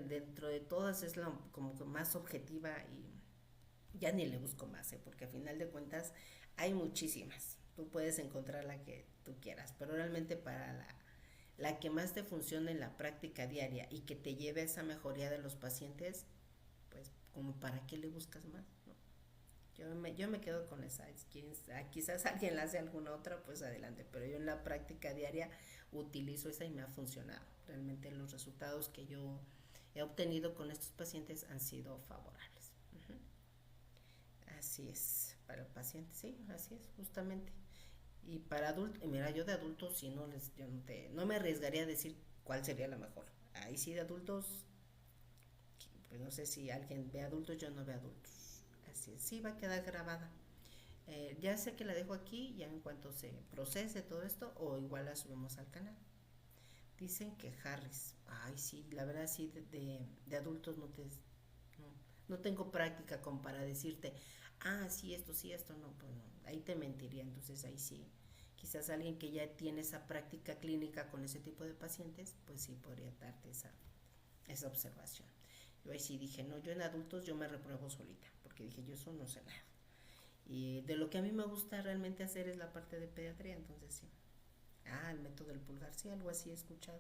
Dentro de todas es la como que más objetiva y ya ni le busco más, porque al final de cuentas hay muchísimas. Tú puedes encontrar la que tú quieras, pero realmente para la que más te funcione en la práctica diaria y que te lleve a esa mejoría de los pacientes, pues como para qué le buscas más, ¿no? Yo me quedo con esa. Quizás alguien la hace alguna otra, pues adelante, pero yo en la práctica diaria utilizo esa y me ha funcionado. Realmente los resultados que yo he obtenido con estos pacientes han sido favorables. Uh-huh. Así es, para el paciente, sí, así es, justamente. Y para adultos, mira, yo de adultos sí no me arriesgaría a decir cuál sería la mejor. Ahí sí de adultos, pues no sé si alguien ve adultos, yo no veo adultos. Así es, sí va a quedar grabada. Ya sé que la dejo aquí, ya en cuanto se procese todo esto, o igual la subimos al canal. Dicen que Harris, ay sí, la verdad sí, de adultos no, no tengo práctica como para decirte, sí, esto no, pues no, ahí te mentiría, entonces ahí sí, quizás alguien que ya tiene esa práctica clínica con ese tipo de pacientes, pues sí podría darte esa observación. Yo ahí sí dije, no, yo en adultos yo me repruebo solita, porque dije, yo eso no sé nada. Y de lo que a mí me gusta realmente hacer es la parte de pediatría, entonces sí. El método del pulgar, sí, algo así he escuchado,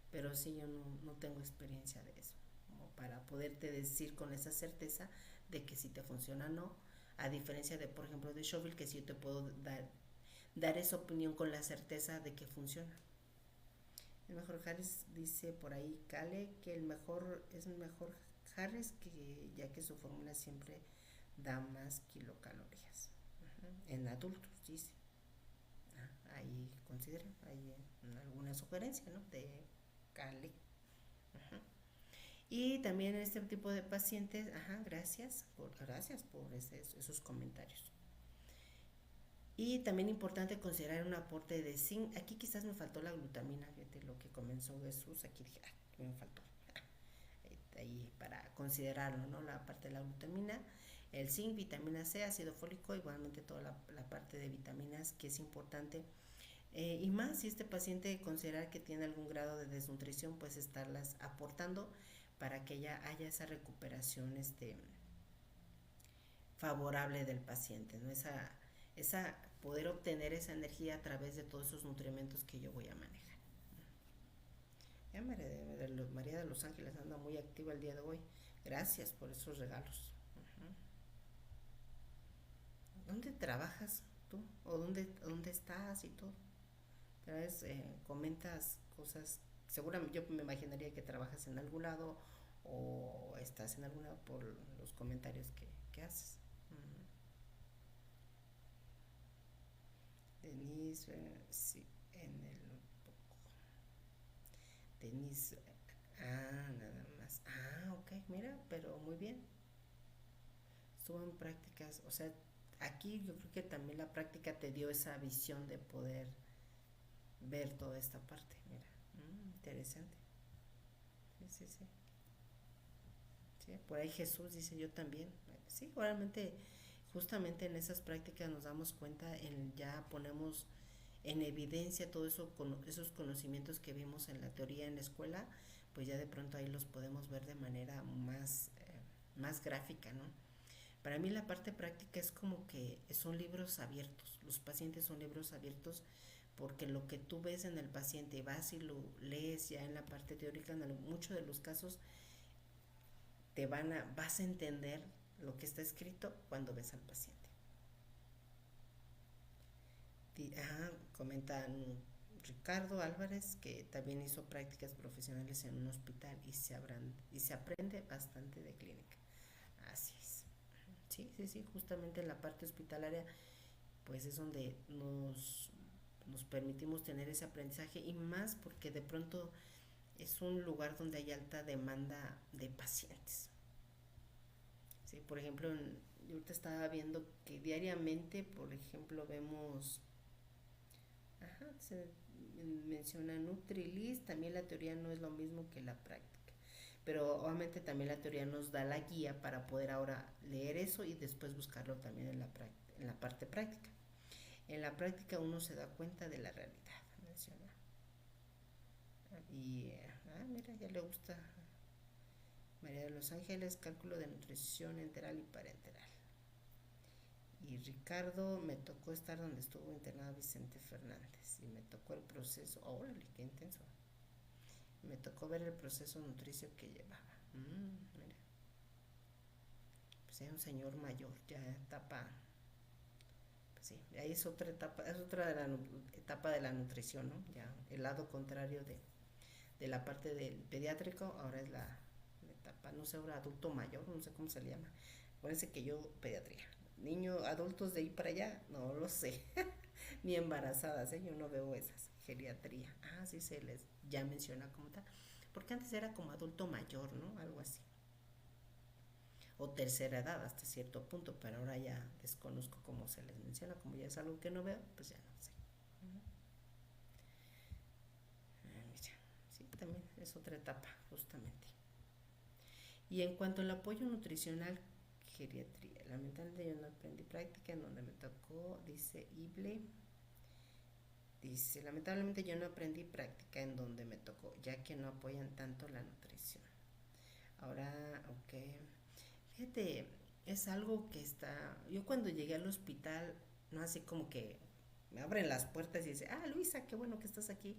pero sí, yo no tengo experiencia de eso, como para poderte decir con esa certeza de que si te funciona o no, a diferencia de, por ejemplo, de Schofield, que sí yo te puedo dar esa opinión con la certeza de que funciona. El mejor Harris dice por ahí, Cale, que es el mejor Harris, que ya que su fórmula siempre da más kilocalorías. En adultos, dice. Ahí considera, hay alguna sugerencia, ¿no? De Cali. Ajá. Y también en este tipo de pacientes, gracias por esos comentarios. Y también importante considerar un aporte de zinc. Aquí quizás me faltó la glutamina, fíjate lo que comenzó Jesús, aquí dije, me faltó. Ahí para considerarlo, ¿no? La parte de la glutamina, el zinc, vitamina C, ácido fólico, igualmente toda la parte de vitaminas que es importante. Y más si este paciente considera que tiene algún grado de desnutrición, pues estarlas aportando para que ya haya esa recuperación favorable del paciente, ¿no? Esa poder obtener esa energía a través de todos esos nutrimentos que yo voy a manejar. Ya María de los Ángeles anda muy activa el día de hoy. Gracias por esos regalos. ¿Dónde trabajas tú? ¿O dónde estás y todo? Cada vez comentas cosas, seguramente yo me imaginaría que trabajas en algún lado o estás en algún lado por los comentarios que haces. Denise, sí, en el Denise, nada más. Ok, mira, pero muy bien. Estuvo en prácticas, o sea, aquí yo creo que también la práctica te dio esa visión de poder ver toda esta parte, mira, interesante. Sí, sí, sí. Sí, por ahí Jesús dice yo también. Sí, realmente, justamente en esas prácticas nos damos cuenta, ya ponemos en evidencia todos esos conocimientos que vimos en la teoría en la escuela, pues ya de pronto ahí los podemos ver de manera más gráfica, ¿no? Para mí la parte práctica es como que son libros abiertos, los pacientes son libros abiertos porque lo que tú ves en el paciente vas y lo lees ya en la parte teórica, en muchos de los casos vas a entender lo que está escrito cuando ves al paciente. Comentan Ricardo Álvarez que también hizo prácticas profesionales en un hospital y se aprende bastante de clínica. Así es. Sí, sí, sí, justamente en la parte hospitalaria pues es donde nos permitimos tener ese aprendizaje y más porque de pronto es un lugar donde hay alta demanda de pacientes. Sí, por ejemplo, yo ahorita estaba viendo que diariamente, por ejemplo, vemos, se menciona Nutrilist, también la teoría no es lo mismo que la práctica, pero obviamente también la teoría nos da la guía para poder ahora leer eso y después buscarlo también en la parte práctica. En la práctica uno se da cuenta de la realidad, menciona. Y, mira, ya le gusta María de los Ángeles, cálculo de nutrición enteral y parenteral. Y Ricardo, me tocó estar donde estuvo internado Vicente Fernández y me tocó el proceso, órale, qué intenso. Me tocó ver el proceso nutricio que llevaba. Mira. Pues es un señor mayor, ya etapa, pues sí, ahí es otra etapa, es otra de la etapa de la nutrición, ¿no? Ya el lado contrario de la parte del pediátrico, ahora es la etapa, no sé, ahora adulto mayor, no sé cómo se le llama. Acuérdense que yo, pediatría. Niños, adultos de ahí para allá, no lo sé. Ni embarazadas, ¿eh? Yo no veo esas. Geriatría. Sí se les ya menciona como tal. Porque antes era como adulto mayor, ¿no? Algo así. O tercera edad hasta cierto punto, pero ahora ya desconozco cómo se les menciona. Como ya es algo que no veo, pues ya no sé. Sí, también es otra etapa, justamente. Y en cuanto al apoyo nutricional, geriatría. Lamentablemente yo no aprendí práctica en donde me tocó, dice Ible. Dice, lamentablemente yo no aprendí práctica en donde me tocó, ya que no apoyan tanto la nutrición. Ahora, ok. Fíjate, es algo que está... Yo cuando llegué al hospital, no así como que me abren las puertas y dice, Luisa, qué bueno que estás aquí.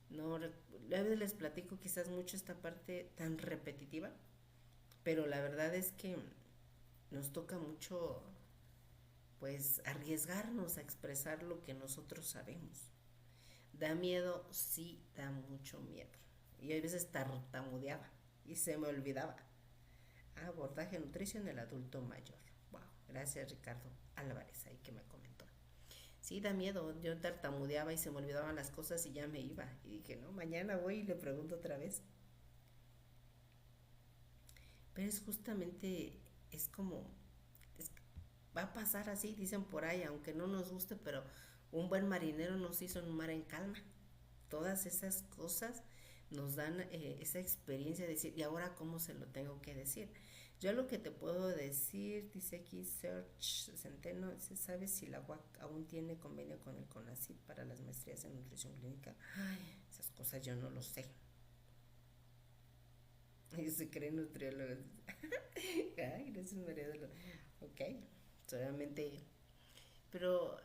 No, a veces les platico quizás mucho esta parte tan repetitiva, pero la verdad es que nos toca mucho, pues, arriesgarnos a expresar lo que nosotros sabemos. Da miedo, sí, da mucho miedo. Y a veces tartamudeaba y se me olvidaba. Abordaje nutricio en el adulto mayor. Wow, gracias Ricardo Álvarez, ahí que me comentó. Sí, da miedo. Yo tartamudeaba y se me olvidaban las cosas y ya me iba. Y dije, no, mañana voy y le pregunto otra vez. Pero es justamente, es como, es, va a pasar así, dicen por ahí, aunque no nos guste, pero un buen marinero nos hizo en un mar en calma. Todas esas cosas nos dan esa experiencia de decir, ¿y ahora cómo se lo tengo que decir? Yo lo que te puedo decir, dice aquí Search Centeno, ¿sabes si la UAC aún tiene convenio con el CONACYT para las maestrías en nutrición clínica? Esas cosas yo no lo sé. Ellos se creen nutriólogos. Gracias María de lo... Ok, solamente... Pero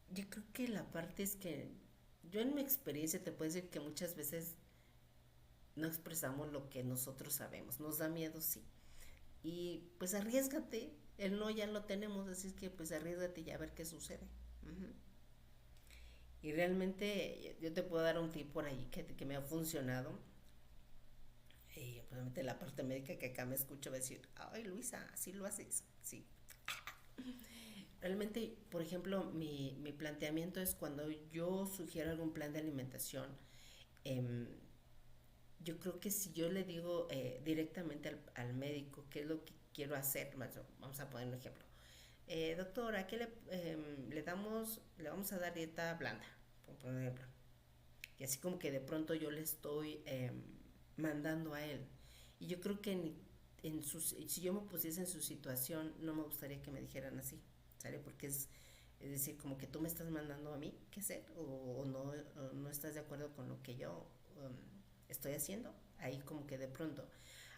yo creo que la parte es que yo en mi experiencia te puedo decir que muchas veces no expresamos lo que nosotros sabemos. Nos da miedo, sí. Y pues arriesgate. El no ya lo tenemos, así es que pues arriesgate y a ver qué sucede. Y realmente yo te puedo dar un tip por ahí que me ha funcionado. Y obviamente la parte médica que acá me escucho va a decir, ay Luisa, así lo haces. Sí. Realmente, por ejemplo, mi planteamiento es cuando yo sugiero algún plan de alimentación, eh, yo creo que si yo le digo directamente al médico qué es lo que quiero hacer, vamos a poner un ejemplo. Doctor, ¿a qué le damos? Le vamos a dar dieta blanda, por ejemplo. Y así como que de pronto yo le estoy mandando a él. Y yo creo que si yo me pusiese en su situación, no me gustaría que me dijeran así, ¿sale? Porque es decir, como que tú me estás mandando a mí qué hacer o no estás de acuerdo con lo que yo estoy haciendo. Ahí como que de pronto.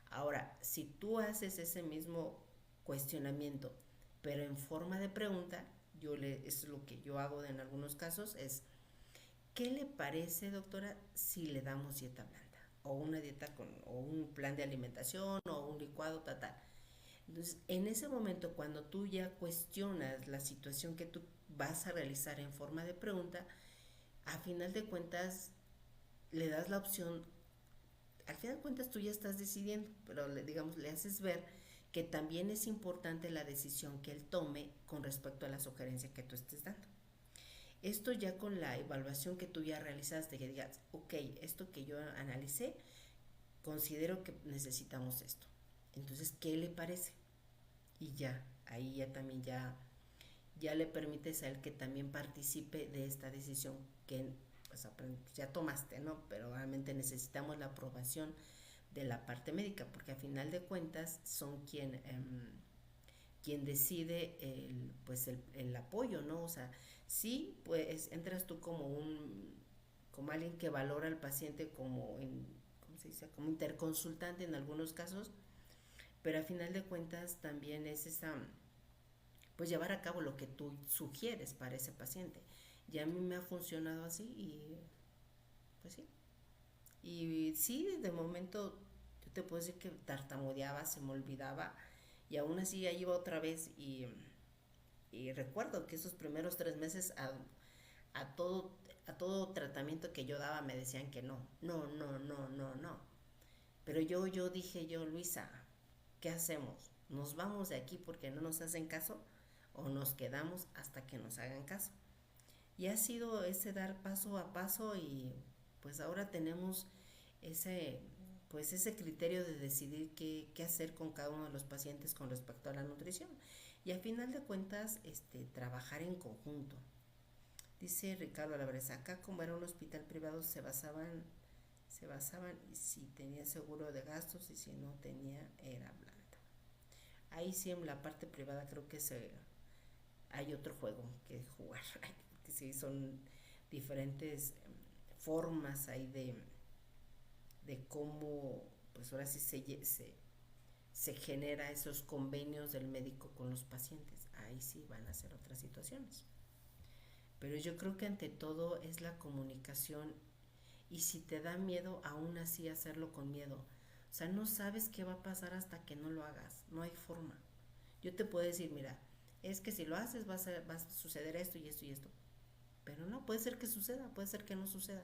Ahora, si tú haces ese mismo cuestionamiento, pero en forma de pregunta, es lo que yo hago en algunos casos, es ¿qué le parece, doctora, si le damos dieta blanda? O una dieta o un plan de alimentación, o un licuado, tal. Entonces, en ese momento, cuando tú ya cuestionas la situación que tú vas a realizar en forma de pregunta, a final de cuentas, le das la opción, al final de cuentas tú ya estás decidiendo, pero digamos, le haces ver que también es importante la decisión que él tome con respecto a la sugerencia que tú estés dando. Esto ya con la evaluación que tú ya realizaste, que digas, ok, esto que yo analicé, considero que necesitamos esto. Entonces, ¿qué le parece? Y ya, ahí ya también ya le permites a él que también participe de esta decisión que pues, ya tomaste, ¿no? Pero realmente necesitamos la aprobación de la parte médica, porque a final de cuentas son quien decide pues el apoyo, ¿no? O sea, Sí, pues entras tú como alguien que valora al paciente ¿cómo se dice? Como interconsultante en algunos casos, pero al final de cuentas también es pues llevar a cabo lo que tú sugieres para ese paciente. Y a mí me ha funcionado así y pues sí. Y sí, de momento yo te puedo decir que tartamudeaba, se me olvidaba y aún así ahí iba otra vez y recuerdo que esos primeros 3 meses a todo, a todo tratamiento que yo daba me decían que no, no, no, no, no, no. Pero yo dije Luisa, ¿qué hacemos? ¿Nos vamos de aquí porque no nos hacen caso o nos quedamos hasta que nos hagan caso? Y ha sido ese dar paso a paso y pues ahora tenemos ese pues ese criterio de decidir qué hacer con cada uno de los pacientes con respecto a la nutrición y al final de cuentas trabajar en conjunto. Dice Ricardo Álvarez, acá como era un hospital privado se basaban si tenía seguro de gastos y si no tenía era blanda. Ahí sí en la parte privada creo que hay otro juego que jugar, que sí son diferentes formas ahí de cómo pues ahora sí se genera esos convenios del médico con los pacientes. Ahí sí van a ser otras situaciones. Pero yo creo que ante todo es la comunicación y si te da miedo, aún así hacerlo con miedo. O sea, no sabes qué va a pasar hasta que no lo hagas. No hay forma. Yo te puedo decir, mira, es que si lo haces va a suceder esto y esto y esto. Pero no, puede ser que suceda, puede ser que no suceda.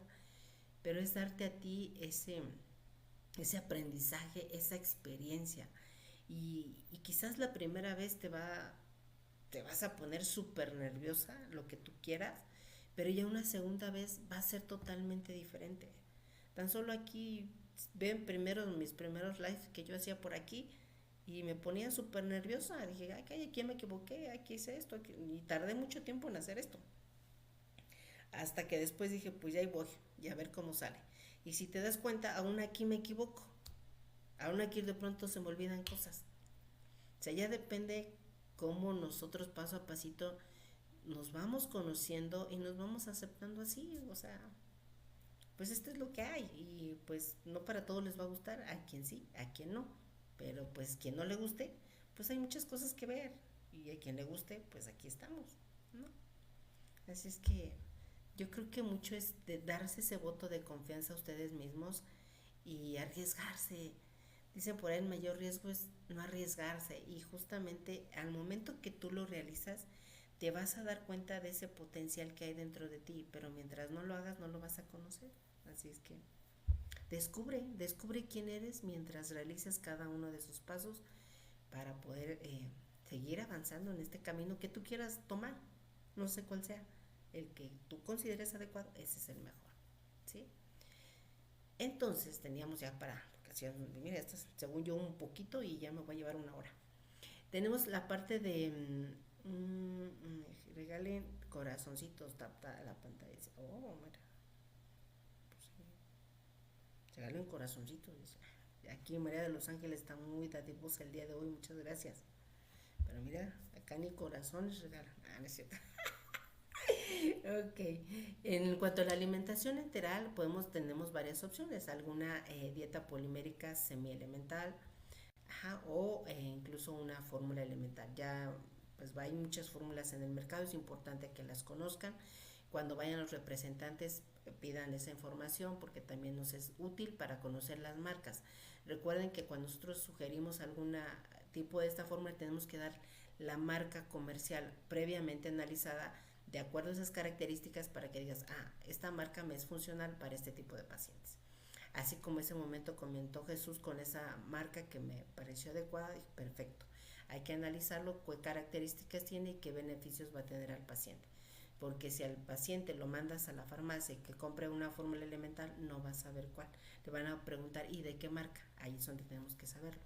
Pero es darte a ti ese aprendizaje, esa experiencia. Y quizás la primera vez te vas a poner súper nerviosa, lo que tú quieras, pero ya una segunda vez va a ser totalmente diferente. Tan solo aquí ven primero mis primeros lives que yo hacía por aquí y me ponía súper nerviosa. Dije, ay, aquí me equivoqué, aquí hice esto, y tardé mucho tiempo en hacer esto. Hasta que después dije, pues ya ahí voy, y a ver cómo sale. Y si te das cuenta, aún aquí me equivoco. Aún aquí de pronto se me olvidan cosas. O sea, ya depende cómo nosotros paso a pasito nos vamos conociendo y nos vamos aceptando así. O sea, pues esto es lo que hay. Y pues no para todos les va a gustar. A quien sí, a quien no. Pero pues quien no le guste, pues hay muchas cosas que ver. Y a quien le guste, pues aquí estamos, ¿no? Así es que yo creo que mucho es de darse ese voto de confianza a ustedes mismos y arriesgarse. Dicen por ahí el mayor riesgo es no arriesgarse y justamente al momento que tú lo realizas te vas a dar cuenta de ese potencial que hay dentro de ti, pero mientras no lo hagas no lo vas a conocer. Así es que descubre quién eres mientras realizas cada uno de esos pasos para poder seguir avanzando en este camino que tú quieras tomar, no sé cuál sea, el que tú consideres adecuado, ese es el mejor, ¿sí? Entonces teníamos ya porque hacían, mira, esto es, según yo un poquito y ya me voy a llevar una hora. Tenemos la parte de regalen corazoncitos, tapa la pantalla. Oh, mira, pues sí, regalen corazoncitos. Aquí María de los Ángeles está muy dadivosa el día de hoy, muchas gracias. Pero mira, acá ni corazones regalan. Ah, no es cierto. Ok, en cuanto a la alimentación enteral, tenemos varias opciones, alguna dieta polimérica semielemental, ajá, o incluso una fórmula elemental. Ya pues hay muchas fórmulas en el mercado, es importante que las conozcan. Cuando vayan los representantes pidan esa información porque también nos es útil para conocer las marcas. Recuerden que cuando nosotros sugerimos algún tipo de esta fórmula tenemos que dar la marca comercial previamente analizada de acuerdo a esas características para que digas, esta marca me es funcional para este tipo de pacientes. Así como ese momento comentó Jesús con esa marca que me pareció adecuada, dije, perfecto. Hay que analizarlo, qué características tiene y qué beneficios va a tener al paciente. Porque si al paciente lo mandas a la farmacia y que compre una fórmula elemental, no va a saber cuál. Le van a preguntar, ¿y de qué marca? Ahí es donde tenemos que saberlo.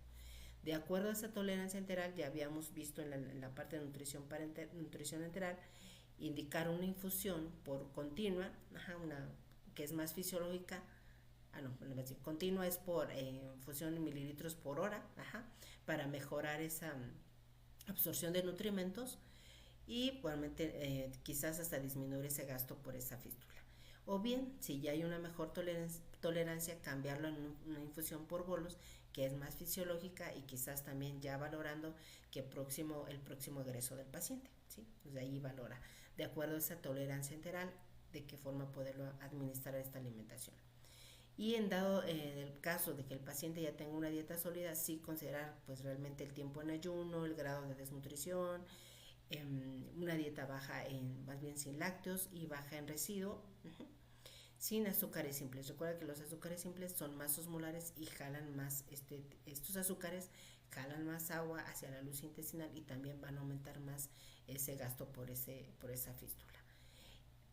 De acuerdo a esa tolerancia enteral, ya habíamos visto en la parte de nutrición enteral, indicar una infusión por continua, una que es más fisiológica, continua es por infusión en mililitros por hora, para mejorar esa absorción de nutrimentos y igualmente quizás hasta disminuir ese gasto por esa fístula. O bien, si ya hay una mejor tolerancia, cambiarlo en una infusión por bolos, que es más fisiológica y quizás también ya valorando que el próximo egreso del paciente, ¿sí? Pues de ahí valora, de acuerdo a esa tolerancia enteral, de qué forma poderlo administrar esta alimentación. Y en dado el caso de que el paciente ya tenga una dieta sólida, sí considerar pues realmente el tiempo en ayuno, el grado de desnutrición, una dieta baja en, más bien sin lácteos y baja en residuo, sin azúcares simples. Recuerda que los azúcares simples son más osmolares y jalan más, estos azúcares jalan más agua hacia la luz intestinal y también van a aumentar más ese gasto por esa fístula.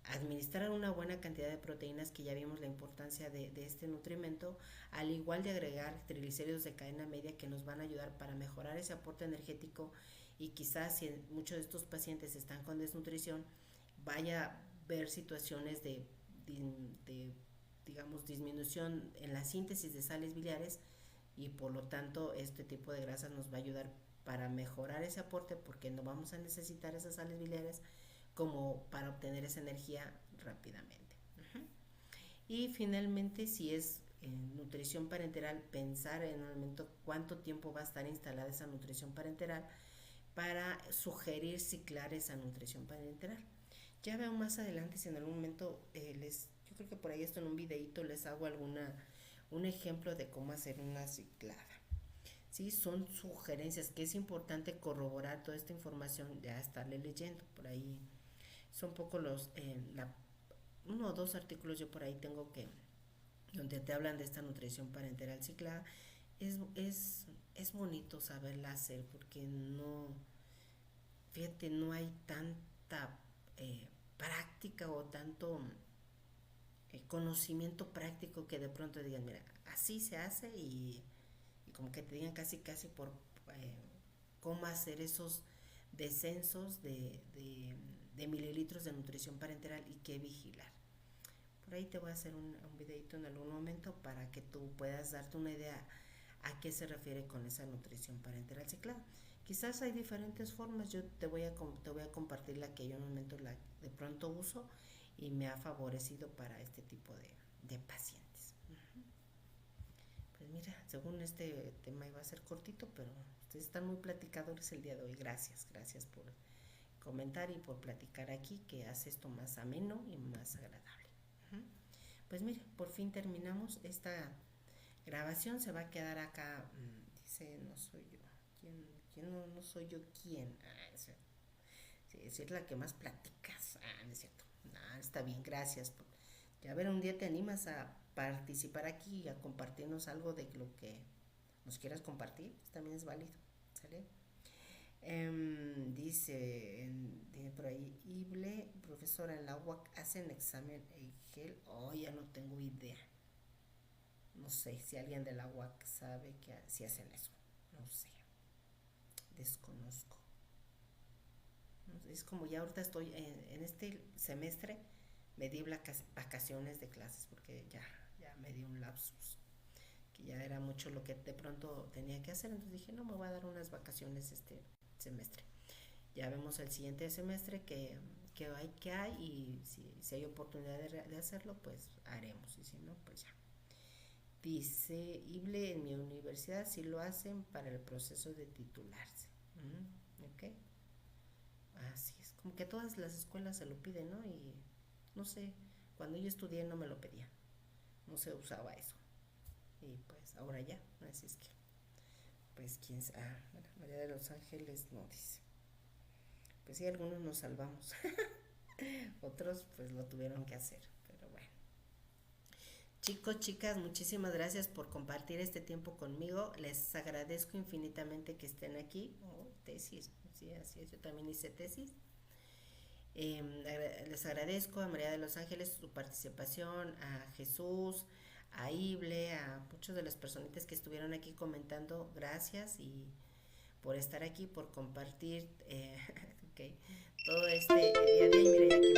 Administrar una buena cantidad de proteínas, que ya vimos la importancia de este nutrimento, al igual de agregar triglicéridos de cadena media que nos van a ayudar para mejorar ese aporte energético, y quizás si muchos de estos pacientes están con desnutrición, vaya a ver situaciones de digamos, disminución en la síntesis de sales biliares, y por lo tanto este tipo de grasas nos va a ayudar para mejorar ese aporte, porque no vamos a necesitar esas sales biliares como para obtener esa energía rápidamente. Y finalmente, si es nutrición parenteral, pensar en un momento cuánto tiempo va a estar instalada esa nutrición parenteral para sugerir ciclar esa nutrición parenteral. Ya veo más adelante si en algún momento yo creo que por ahí esto en un videito les hago un ejemplo de cómo hacer una ciclada. Sí, son sugerencias que es importante corroborar toda esta información, ya estarle leyendo por ahí. Son poco uno o dos artículos yo por ahí tengo donde te hablan de esta nutrición parenteral ciclada. Es bonito saberla hacer, porque fíjate, no hay tanta práctica o tanto conocimiento práctico que de pronto digan, mira, así se hace, y como que te digan casi casi por cómo hacer esos descensos de mililitros de nutrición parenteral y qué vigilar. Por ahí te voy a hacer un videito en algún momento para que tú puedas darte una idea a qué se refiere con esa nutrición parenteral ciclada. Quizás hay diferentes formas, yo te voy a compartir la que yo en un momento de pronto uso y me ha favorecido para este tipo de pacientes. Pues mira, según este tema iba a ser cortito, pero ustedes están muy platicadores el día de hoy. Gracias por comentar y por platicar aquí, que hace esto más ameno y más agradable. Pues mira, por fin terminamos esta grabación. Se va a quedar acá, dice, no soy yo. ¿Quién no soy yo quién? Sí, es la que más platicas. No es cierto. Está bien, gracias. Ya a ver, un día te animas a participar aquí y a compartirnos algo de lo que nos quieras compartir. También es válido. ¿Sale? Dice por ahí, Ible, profesora, en la UAC hacen examen EIGEL. Ya no tengo idea. No sé si alguien de la UAC sabe si hacen eso. No sé. Desconozco. Es como ya ahorita estoy en este semestre, me di vacaciones de clases porque ya me di un lapsus, que ya era mucho lo que de pronto tenía que hacer. Entonces dije, no, me voy a dar unas vacaciones este semestre. Ya vemos el siguiente semestre que hay, y si hay oportunidad de hacerlo, pues haremos, y si no, pues ya. Dice Ible, en mi universidad sí lo hacen para el proceso de titularse. Ok. Así es, como que todas las escuelas se lo piden, ¿no? Y no sé, cuando yo estudié no me lo pedían, no se usaba eso. Y pues ahora ya, así es que, pues quién sabe. María de los Ángeles no dice. Pues sí, algunos nos salvamos. Otros pues lo tuvieron que hacer, pero bueno. Chicos, chicas, muchísimas gracias por compartir este tiempo conmigo. Les agradezco infinitamente que estén aquí. Tesis, sí, así es, yo también hice tesis. Les agradezco a María de los Ángeles su participación, a Jesús, a Ible, a muchos de las personitas que estuvieron aquí comentando. Gracias y por estar aquí, por compartir okay, todo este día a día. Y mira, ya aquí